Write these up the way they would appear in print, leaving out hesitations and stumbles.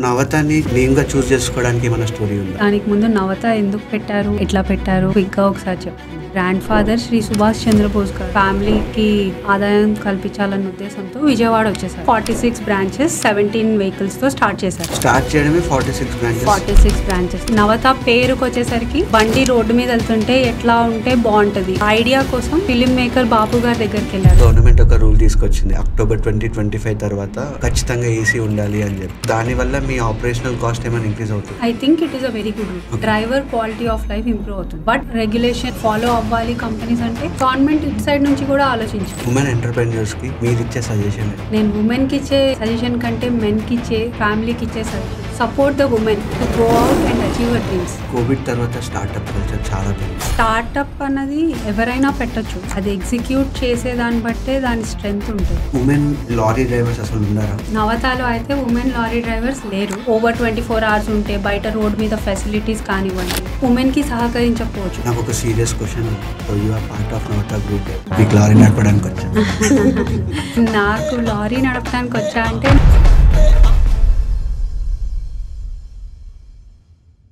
నవతని name గా చూస్ చేసుకోవడానికి ఏమైనా స్టోరీ ఉందా? దానికి ముందు నవత ఎందుకు పెట్టారు, ఎట్లా పెట్టారు క్విక్ గా ఒకసారి చెప్పండి. గ్రాండ్ ఫాదర్ శ్రీ సుభాష్ చంద్రబోస్ గారు ఫ్యామిలీకి ఆదాయం కల్పించాలన్న ఉద్దేశంతో విజయవాడ వచ్చేసారు. 46 బ్రాంచెస్ 17 వెహికల్స్ తో స్టార్ట్ చేశారు. స్టార్ట్ చేయడమే 46 బ్రాంచెస్. నవత పేరుకు వచ్చేసరికి బండి రోడ్డు మీద వెళ్తుంటే ఎట్లా ఉంటే బాగుంటది ఐడియా కోసం ఫిలిం మేకర్ బాపు గారి దగ్గరికి వెళ్ళారు. గవర్నమెంట్ ఒక రూల్ తీసుకొచ్చింది అక్టోబర్ 2025 తర్వాత ఖచ్చితంగా ఏసీ ఉండాలి అని చెప్పి. దాని వల్ల మీ ఆపరేషనల్ కాస్ట్ ఏమైనా ఇంక్రీజ్ అవుతుంది? I think it is a very good rule. Driver quality of life improve అవుతుంది. బట్ రెగ్యులేషన్ ఫాలో అవ్వాలి కంపెనీస్ అంటే గవర్నమెంట్ ఇట్ సైడ్ నుంచి కూడా ఆలోచించాలి. ఉమెన్ ఎంటర్‌ప్రెన్యూర్స్ కి మీరు ఇచ్చే సజెషన్? నేను ఉమెన్ కి ఇచ్చే సజెషన్ కంటే మెన్ కి ఇచ్చే, ఫ్యామిలీకి ఇచ్చే suggestion support the women to go out and achieve her dreams. Covid తర్వాత స్టార్ట్అప్ కల్చర్ చాలా పెరిగింది. స్టార్ట్అప్ అన్నది ఎవరైనా పెట్టొచ్చు, అది ఎగ్జిక్యూట్ చేసే దాన్ని బట్టే దాని స్ట్రెంగ్త్ ఉంటుంది. ఉమెన్ లారీ డ్రైవర్స్ అసలు ఉన్నారా? నవతాలో అయితే ఉమెన్ లారీ డ్రైవర్స్ లేరు. ఓవర్ 24 hours ఉంటే బయట రోడ్ మీద ఫెసిలిటీస్ కానివ్వండి ఉమెన్ కి సహకరించకపోవచ్చు. నాకు ఒక serious question, you are part of Navata group, మీకు లారీ నడపడానికి వచ్చా? నాకు లారీ నడపడానికి వచ్చా అంటే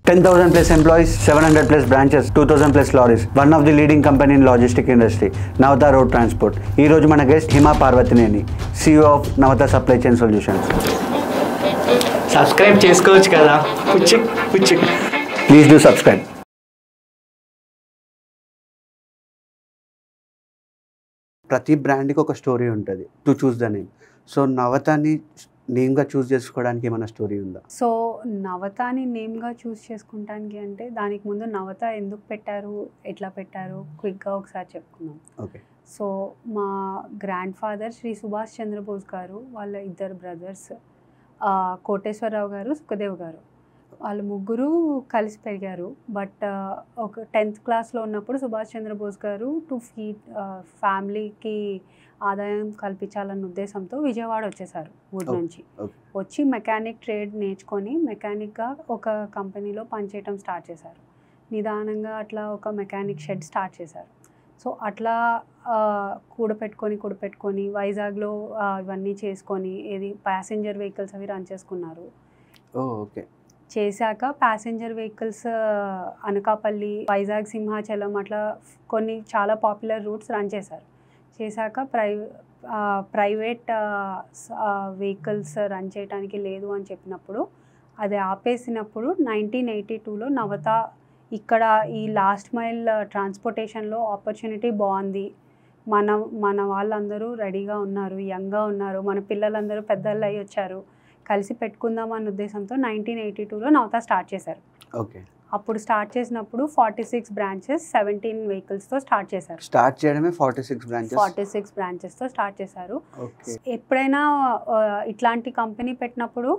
10,000 plus employees, 700 plus branches, 2,000 plus lorries. One of the leading company in logistic industry, Navata Road Transport. ఈ రోజు మన guest Hima Parvathaneni, CEO of Navata Supply Chain Solutions. Subscribe చేసుకోవచ్చు కదా. Please do subscribe. ప్రతి బ్రాండ్కి ఒక స్టోరీ ఉంటుంది to choose the name. So నవతాని నేమ్గా చూస్ చేసుకోవడానికి ఏమైనా స్టోరీ ఉందా? సో నవతాని నేమ్గా చూస్ చేసుకుంటానికి అంటే దానికి ముందు నవత ఎందుకు పెట్టారు, ఎట్లా పెట్టారు క్విక్గా ఒకసారి చెప్పుకుందాం. ఓకే. సో మా గ్రాండ్ ఫాదర్ శ్రీ సుభాష్ చంద్రబోస్ గారు, వాళ్ళ ఇద్దరు బ్రదర్స్ కోటేశ్వరరావు గారు, సుఖదేవ్ గారు, వాళ్ళు ముగ్గురు కలిసి పెరిగారు. బట్ ఒక 10th క్లాస్లో ఉన్నప్పుడు సుభాష్ చంద్రబోస్ గారు టు ఫీడ్ ఫ్యామిలీకి ఆదాయం కల్పించాలన్న ఉద్దేశంతో విజయవాడ వచ్చేసారు ఊరి నుంచి. వచ్చి మెకానిక్ ట్రేడ్ నేర్చుకొని మెకానిక్గా ఒక కంపెనీలో పనిచేయటం స్టార్ట్ చేశారు. నిదానంగా అట్లా ఒక మెకానిక్ షెడ్ స్టార్ట్ చేశారు. సో అట్లా కూడపెట్టుకొని వైజాగ్లో ఇవన్నీ చేసుకొని ఏది ప్యాసింజర్ వెహికల్స్ అవి రన్ చేసుకున్నారు. ఓకే. చేశాక ప్యాసింజర్ వెహికల్స్ అనకాపల్లి, వైజాగ్, సింహాచలం అట్లా కొన్ని చాలా పాపులర్ రూట్స్ రన్ చేశారు. చేశాక ప్రైవేట్ వెహికల్స్ రన్ చేయడానికి లేదు అని చెప్పినప్పుడు అది ఆపేసినప్పుడు 1982లో నవత ఇక్కడ ఈ లాస్ట్ మైల్ ట్రాన్స్పోర్టేషన్లో ఆపర్చునిటీ బాగుంది, మన వాళ్ళందరూ రెడీగా ఉన్నారు, యంగ్గా ఉన్నారు, మన పిల్లలందరూ పెద్దలు అయ్యి వచ్చారు, కలిసి పెట్టుకుందాం అన్న ఉద్దేశంతో 1982లో నవత స్టార్ట్ చేశారు. ఓకే. అప్పుడు స్టార్ట్ చేసినప్పుడు 46 బ్రాంచెస్ 17 వెహికల్స్తో స్టార్ట్ చేశారు. స్టార్ట్ చేయడమే 46 బ్రాంచెస్తో స్టార్ట్ చేశారు. ఎప్పుడైనా ఇట్లాంటి కంపెనీ పెట్టినప్పుడు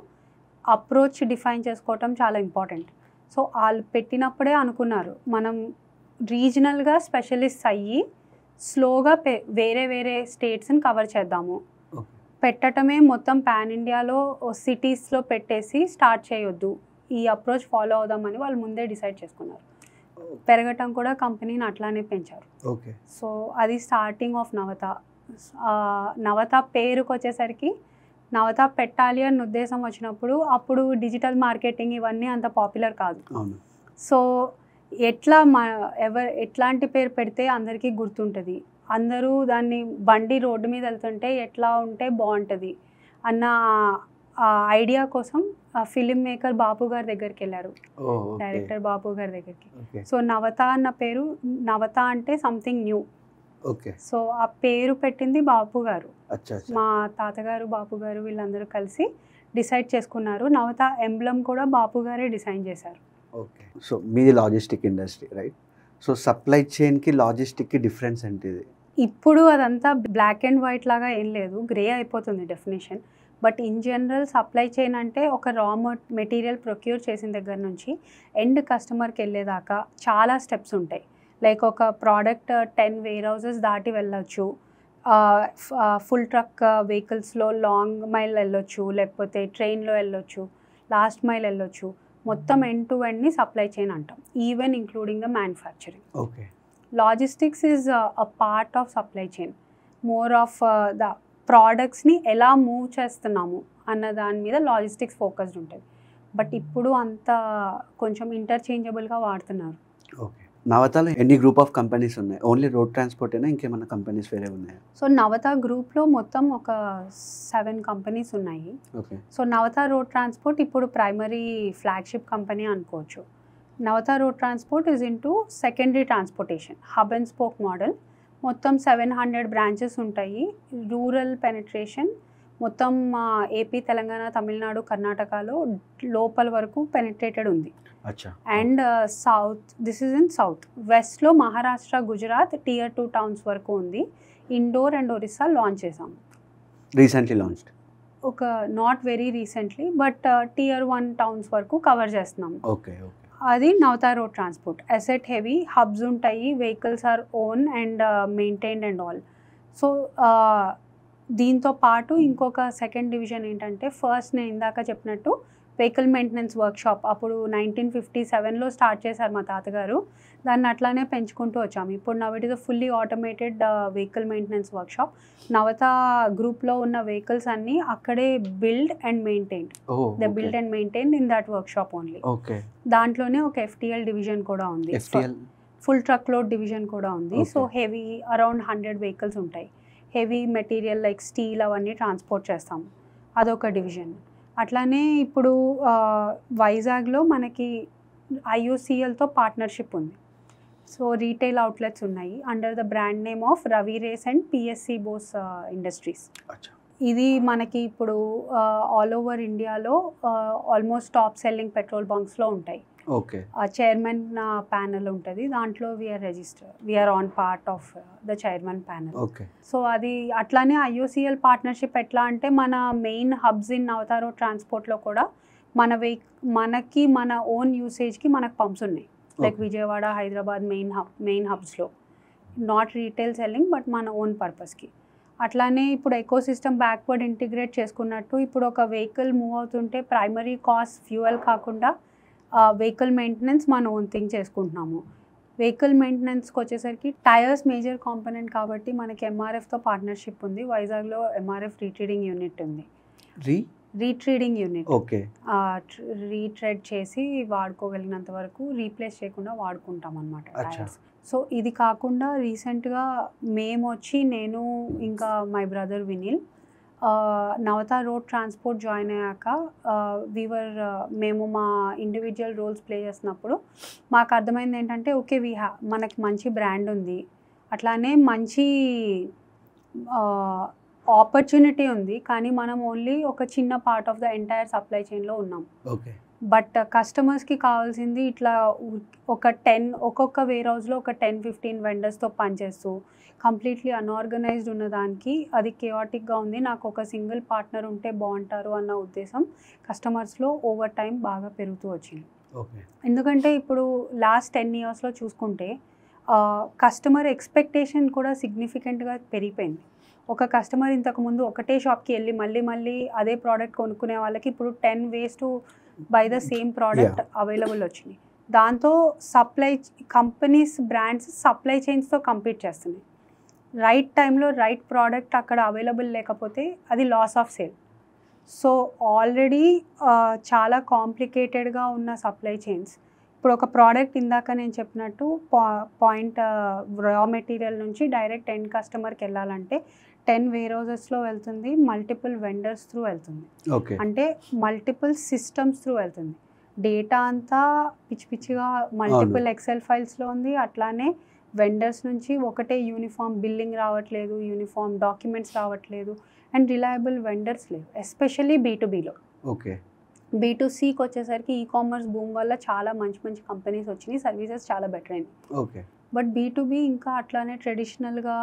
అప్రోచ్ డిఫైన్ చేసుకోవటం చాలా ఇంపార్టెంట్. సో వాళ్ళు పెట్టినప్పుడే అనుకున్నారు మనం రీజనల్గా స్పెషలిస్ట్ అయ్యి స్లోగా వేరే స్టేట్స్ని కవర్ చేద్దాము. పెట్టడమే మొత్తం పాన్ ఇండియాలో సిటీస్లో పెట్టేసి స్టార్ట్ చేయొద్దు, ఈ అప్రోచ్ ఫాలో అవుదామని వాళ్ళు ముందే డిసైడ్ చేసుకున్నారు. పెరగటం కూడా కంపెనీని అట్లానే పెంచారు. ఓకే. సో అది స్టార్టింగ్ ఆఫ్ నవత. నవత పేరుకు వచ్చేసరికి నవత పెట్టాలి అన్న ఉద్దేశం వచ్చినప్పుడు అప్పుడు డిజిటల్ మార్కెటింగ్ ఇవన్నీ అంత పాపులర్ కాదు. సో ఎట్లా ఎట్లాంటి పేరు పెడితే అందరికీ గుర్తుంటుంది, అందరూ దాన్ని బండి రోడ్డు మీద వెళ్తుంటే ఎట్లా ఉంటే బాగుంటుంది అన్న ఐడియా కోసం ఫిలిం మేకర్ బాపు గారి దగ్గరికి వెళ్ళారు, డైరెక్టర్ బాపు గారి దగ్గరికి. సో నవత అన్న పేరు, నవత అంటే సంథింగ్ న్యూ. సో ఆ పేరు పెట్టింది బాపు గారు, మా తాతగారు బాపు గారు, వీళ్ళందరూ కలిసి డిసైడ్ చేసుకున్నారు. నవత ఎంబ్లమ్ కూడా బాపు గారే డిజైన్ చేశారు. ఓకే. సో మీది logistic industry, right? So supply చైన్కి లాజిస్టిక్కి డిఫరెన్స్ ఏంటిది? ఇప్పుడు అదంతా బ్లాక్ అండ్ వైట్ లాగా ఏం లేదు, గ్రే అయిపోతుంది definition. But in general supply chain అంటే ఒక రా మెటీరియల్ ప్రొక్యూర్ చేసిన దగ్గర నుంచి ఎండ్ కస్టమర్కి వెళ్ళేదాకా చాలా స్టెప్స్ ఉంటాయి. లైక్ ఒక ప్రోడక్ట్ 10 వేర్ హౌసెస్ దాటి వెళ్ళొచ్చు, ఫుల్ ట్రక్ వెహికల్స్లో లాంగ్ మైల్ వెళ్ళొచ్చు, లేకపోతే ట్రైన్లో వెళ్ళొచ్చు, లాస్ట్ మైల్ వెళ్ళొచ్చు. మొత్తం ఎండ్ టు ఎండ్ని సప్లై చైన్ అంటాం, even including the manufacturing. Okay. Logistics is a part of supply chain, more of the ప్రోడక్ట్స్ని ఎలా మూవ్ చేస్తున్నాము అన్న దాని మీద లాజిస్టిక్స్ ఫోకస్డ్ ఉంటుంది. బట్ ఇప్పుడు అంత కొంచెం ఇంటర్చేంజబుల్గా వాడుతున్నారు. ఓకే. నవతలో ఎన్ని గ్రూప్ ఆఫ్ కంపెనీస్ ఉన్నాయి? ఓన్లీ రోడ్ ట్రాన్స్పోర్టేనా, ఇంకేమైనా కంపెనీస్ వేరే ఉన్నాయా? సో నవత గ్రూప్లో మొత్తం ఒక 7 కంపెనీస్ ఉన్నాయి. Okay. So Navata road transport ఇప్పుడు ప్రైమరీ ఫ్లాగ్షిప్ కంపెనీ అనుకోవచ్చు. Navata road transport is into secondary transportation, hub and spoke model. మొత్తం 700 బ్రాంచెస్ ఉంటాయి. రూరల్ పెనిట్రేషన్ మొత్తం ఏపీ, తెలంగాణ, తమిళనాడు, కర్ణాటకలో లోపల వరకు పెనిట్రేటెడ్ ఉంది. And south, this is in south. వెస్ట్లో మహారాష్ట్ర, గుజరాత్ Tier 2 టౌన్స్ వరకు ఉంది. ఇండోర్ అండ్ ఒరిస్సా లాంచ్ చేసాం. Recently launched? ఒక not very recently, but Tier 1 towns వరకు కవర్ చేస్తున్నాం. Okay okay. అది Navata road transport. Asset heavy, hubs ఉంటాయి, vehicles are own and maintained and all. So దీంతో పాటు ఇంకొక సెకండ్ డివిజన్ ఏంటంటే, ఫస్ట్ నేను ఇందాక చెప్పినట్టు వెహికల్ మెయింటెనెన్స్ వర్క్షాప్ అప్పుడు 1957లో స్టార్ట్ చేశారు మా తాతగారు. దాన్ని అట్లానే పెంచుకుంటూ వచ్చాము. ఇప్పుడు now it is a fully automated vehicle maintenance workshop. Navata గ్రూప్లో ఉన్న వెహికల్స్ అన్నీ అక్కడే build and maintained. The build and maintained in that workshop only. Okay. దాంట్లోనే ఒక FTL డివిజన్ కూడా ఉంది, ఫుల్ ట్రక్ లోడ్ డివిజన్ కూడా ఉంది. సో హెవీ అరౌండ్ 100 వెహికల్స్ ఉంటాయి. హెవీ మెటీరియల్ లైక్ స్టీల్ అవన్నీ ట్రాన్స్పోర్ట్ చేస్తాము, అదొక డివిజన్. అట్లానే ఇప్పుడు వైజాగ్లో మనకి IOCLతో పార్ట్నర్షిప్ ఉంది. సో రీటైల్ అవుట్లెట్స్ ఉన్నాయి under the brand name of Ravi race and PSC Bose industries. ఇది మనకి ఇప్పుడు ఆల్ ఓవర్ ఇండియాలో ఆల్మోస్ట్ టాప్ సెల్లింగ్ పెట్రోల్ బంక్స్లో ఉంటాయి. ఓకే. చైర్మన్ ప్యానెల్ ఉంటుంది, దాంట్లో we're on part of the chairman panel. Okay. So అది అట్లానే IOCL పార్ట్నర్షిప్ ఎట్లా అంటే, మన main hubs in Navata road ట్రాన్స్పోర్ట్లో కూడా మనకి మన ఓన్ యూసేజ్కి మనకు పంప్స్ ఉన్నాయి. లైక్ విజయవాడ, హైదరాబాద్ మెయిన్ హబ్స్లో, నాట్ రీటైల్ సెల్లింగ్ బట్ మన ఓన్ పర్పస్కి. అట్లానే ఇప్పుడు ఎకో సిస్టమ్ బ్యాక్వర్డ్ ఇంటిగ్రేట్ చేసుకున్నట్టు, ఇప్పుడు ఒక వెహికల్ మూవ్ అవుతుంటే ప్రైమరీ కాస్ట్ ఫ్యూయల్ కాకుండా వెహికల్ మెయింటెనెన్స్ మన ఓన్ థింగ్ చేసుకుంటున్నాము. వెహికల్ మెయింటెనెన్స్కి వచ్చేసరికి టైర్స్ మేజర్ కాంపోనెంట్ కాబట్టి మనకి MRFతో పార్ట్నర్షిప్ ఉంది. వైజాగ్లో MRF రీట్రీడింగ్ యూనిట్ ఉంది. రీట్రీడింగ్ యూనిట్. ఓకే. రీట్రెడ్ చేసి వాడుకోగలిగినంత వరకు రీప్లేస్ చేయకుండా వాడుకుంటాం అన్నమాట టైర్స్. సో ఇది కాకుండా రీసెంట్గా నేను ఇంకా my brother Vinil Navata road transport join అయ్యాక మేము మా ఇండివిజువల్ రోల్స్ ప్లే చేసినప్పుడు మాకు అర్థమైంది ఏంటంటే, ఓకే మనకి మంచి బ్రాండ్ ఉంది, అట్లానే మంచి ఆపర్చునిటీ ఉంది, కానీ మనం ఓన్లీ ఒక చిన్న part of the entire supply చైన్లో ఉన్నాం. ఓకే. బట్ కస్టమర్స్కి కావాల్సింది ఇట్లా ఒక్కొక్క వేర్ హౌస్లో ఒక 10-15 వెండర్స్తో పనిచేస్తూ కంప్లీట్లీ అన్ఆర్గనైజ్డ్ ఉన్నదానికి అది కేయాటిక్గా ఉంది. నాకు ఒక సింగిల్ పార్ట్నర్ ఉంటే బాగుంటారు అన్న ఉద్దేశం కస్టమర్స్లో ఓవర్ టైం బాగా పెరుగుతూ వచ్చింది. ఎందుకంటే ఇప్పుడు లాస్ట్ 10 ఇయర్స్లో చూసుకుంటే కస్టమర్ ఎక్స్పెక్టేషన్ కూడా సిగ్నిఫికెంట్గా పెరిగిపోయింది. ఒక కస్టమర్ ఇంతకుముందు ఒకటే షాప్కి వెళ్ళి మళ్ళీ అదే ప్రోడక్ట్ కొనుక్కునే వాళ్ళకి ఇప్పుడు 10 ways to buy the same product available వచ్చినాయి. దాంతో కంపెనీస్ బ్రాండ్స్ సప్లై చైన్స్తో కంపీట్ చేస్తున్నాయి. రైట్ టైంలో రైట్ ప్రోడక్ట్ అక్కడ అవైలబుల్ లేకపోతే అది loss of sale. So already చాలా కాంప్లికేటెడ్గా ఉన్న సప్లై చైన్స్ ఇప్పుడు ఒక ప్రోడక్ట్ ఇందాక నేను చెప్పినట్టు పాయింట్ రా మెటీరియల్ నుంచి డైరెక్ట్ ఎండ్ కస్టమర్కి వెళ్ళాలంటే 10 వేర్హౌసెస్లో వెళ్తుంది, మల్టిపుల్ వెండర్స్ త్రూ వెళ్తుంది, అంటే మల్టిపుల్ సిస్టమ్స్ త్రూ వెళ్తుంది. డేటా అంతా పిచ్చిగా మల్టిపుల్ ఎక్సెల్ ఫైల్స్లో ఉంది. అట్లానే వెండర్స్ నుంచి ఒకటే యూనిఫామ్ బిల్లింగ్ రావట్లేదు, యూనిఫామ్ డాక్యుమెంట్స్ రావట్లేదు, అండ్ రిలయబుల్ వెండర్స్ లేవు, ఎస్పెషల్లీ B2Bలో. ఓకే. B2Cకి వచ్చేసరికి ఈకామర్స్ బూమ్ వల్ల చాలా మంచి కంపెనీస్ వచ్చినాయి, సర్వీసెస్ చాలా బెటర్ అయింది. ఓకే. బట్ B2B ఇంకా అట్లానే ట్రెడిషనల్గా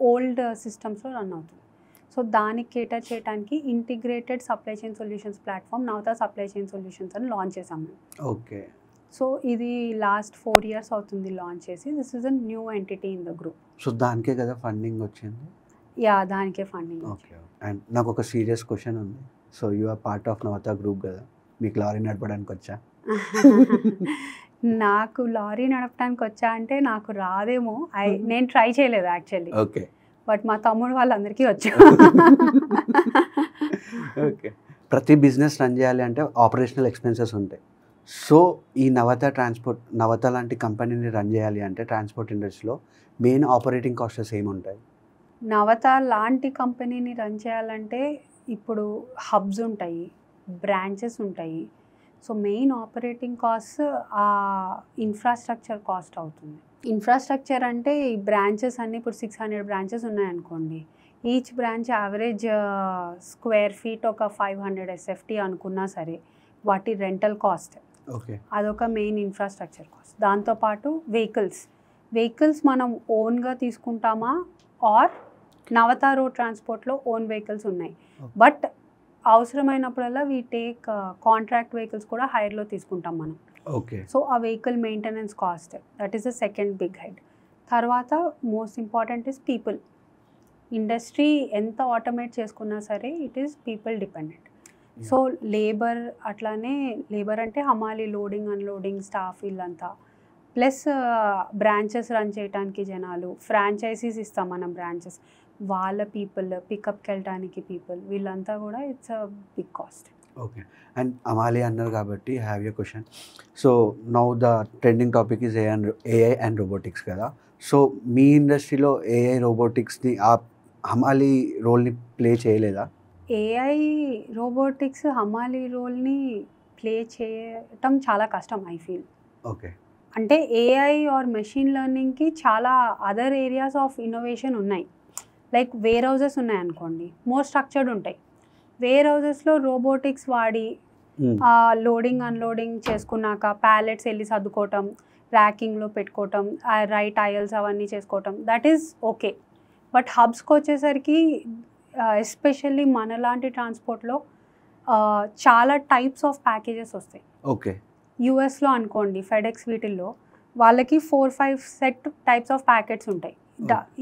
ఓల్డ్ సిస్టమ్స్లో రన్ అవుతుంది. సో దానికి కేటర్ చేయడానికి integrated supply chain solutions platform Navata supply chain solutions అని లాంచ్ చేసాం మేము. ఓకే. సో ఇది లాస్ట్ 4 years అవుతుంది లాంచ్ చేసి. This is a new entity in the group. So దానికే కదా ఫండింగ్ వచ్చింది? దానికే ఫండింగ్. ఓకే. అండ్ నాకు ఒక సీరియస్ క్వశ్చన్ ఉంది. So you are part of Navata group కదా, మీకు లారీ నడపడానికి వచ్చా? నాకు లారీ నడపడానికి వచ్చా అంటే నాకు రాదేమో, నేను ట్రై చేయలేదు యాక్చువల్లీ. ఓకే. బట్ మా తమ్ముడు వాళ్ళందరికీ వచ్చు. ఓకే. ప్రతి బిజినెస్ రన్ చేయాలి అంటే ఆపరేషనల్ ఎక్స్పెన్సెస్ ఉంటాయి. సో ఈ నవత లాంటి కంపెనీని రన్ చేయాలి అంటే ట్రాన్స్పోర్ట్ ఇండస్ట్రీలో మెయిన్ ఆపరేటింగ్ కాస్టెస్ ఏముంటాయి? నవత లాంటి కంపెనీని రన్ చేయాలంటే ఇప్పుడు హబ్స్ ఉంటాయి, బ్రాంచెస్ ఉంటాయి. సో మెయిన్ ఆపరేటింగ్ కాస్ట్ ఆ ఇన్ఫ్రాస్ట్రక్చర్ కాస్ట్ అవుతుంది. ఇన్ఫ్రాస్ట్రక్చర్ అంటే ఈ బ్రాంచెస్ అన్నీ ఇప్పుడు 600 బ్రాంచెస్ ఉన్నాయనుకోండి, each branch average square feet ఒక 500 SFT అనుకున్నా సరే వాటి రెంటల్ కాస్ట్, ఓకే, అదొక మెయిన్ ఇన్ఫ్రాస్ట్రక్చర్ కాస్ట్. దాంతోపాటు వెహికల్స్ మనం ఓన్గా తీసుకుంటామా ఆర్ నవత రోడ్ ట్రాన్స్పోర్ట్లో ఓన్ వెహికల్స్ ఉన్నాయి. బట్ అవసరమైనప్పుడల్లా వీ టేక్ కాంట్రాక్ట్ వెహికల్స్ కూడా హైర్లో తీసుకుంటాం మనం. ఓకే. సో ఆ vehicle maintenance cost, that is the second big head. తర్వాత most important is people. Industry ఎంత ఆటోమేట్ చేసుకున్నా సరే it is people dependent. So labour, అట్లానే లేబర్ అంటే హమాలి, లోడింగ్ అన్లోడింగ్ స్టాఫ్ వీళ్ళంతా, ప్లస్ బ్రాంచెస్ రన్ చేయడానికి జనాలు, ఫ్రాంచైజీస్ ఇస్తాం మనం బ్రాంచెస్, వాళ్ళ పీపుల్, పికప్కి వెళ్ళడానికి పీపుల్, వీళ్ళంతా కూడా it's a big cost. Okay. And అమాలి అన్నారు కాబట్టి have you question. So now the trending topic is AI and robotics కదా. సో మీ ఇండస్ట్రీలో ఏఐ రోబోటిక్స్ని ఆ హమాలి రోల్ని ప్లే చేయలేదా? ఏఐ రోబోటిక్స్ హమాలి రోల్ని ప్లే చేయటం చాలా కష్టం ఐ ఫీల్. ఓకే. అంటే ఏఐ ఆర్ మెషిన్ లెర్నింగ్కి చాలా అదర్ ఏరియాస్ ఆఫ్ ఇన్నోవేషన్ ఉన్నాయి. లైక్ వేర్ హౌజెస్ ఉన్నాయనుకోండి, మోర్ స్ట్రక్చర్డ్ ఉంటాయి. వేర్ హౌజెస్లో రోబోటిక్స్ వాడి లోడింగ్ అన్లోడింగ్ చేసుకున్నాక ప్యాలెట్స్ వెళ్ళి సర్దుకోవటం, ర్యాకింగ్లో పెట్టుకోవటం, రైట్ అయల్స్ అవన్నీ చేసుకోవటం, దట్ ఈస్ ఓకే. బట్ హబ్స్కి వచ్చేసరికి ఎస్పెషల్లీ మనలాంటి ట్రాన్స్పోర్ట్లో చాలా టైప్స్ ఆఫ్ ప్యాకేజెస్ వస్తాయి. ఓకే. యూఎస్లో అనుకోండి, ఫెడెక్స్ వీటిల్లో వాళ్ళకి 4-5 సెట్ టైప్స్ ఆఫ్ ప్యాకెట్స్ ఉంటాయి.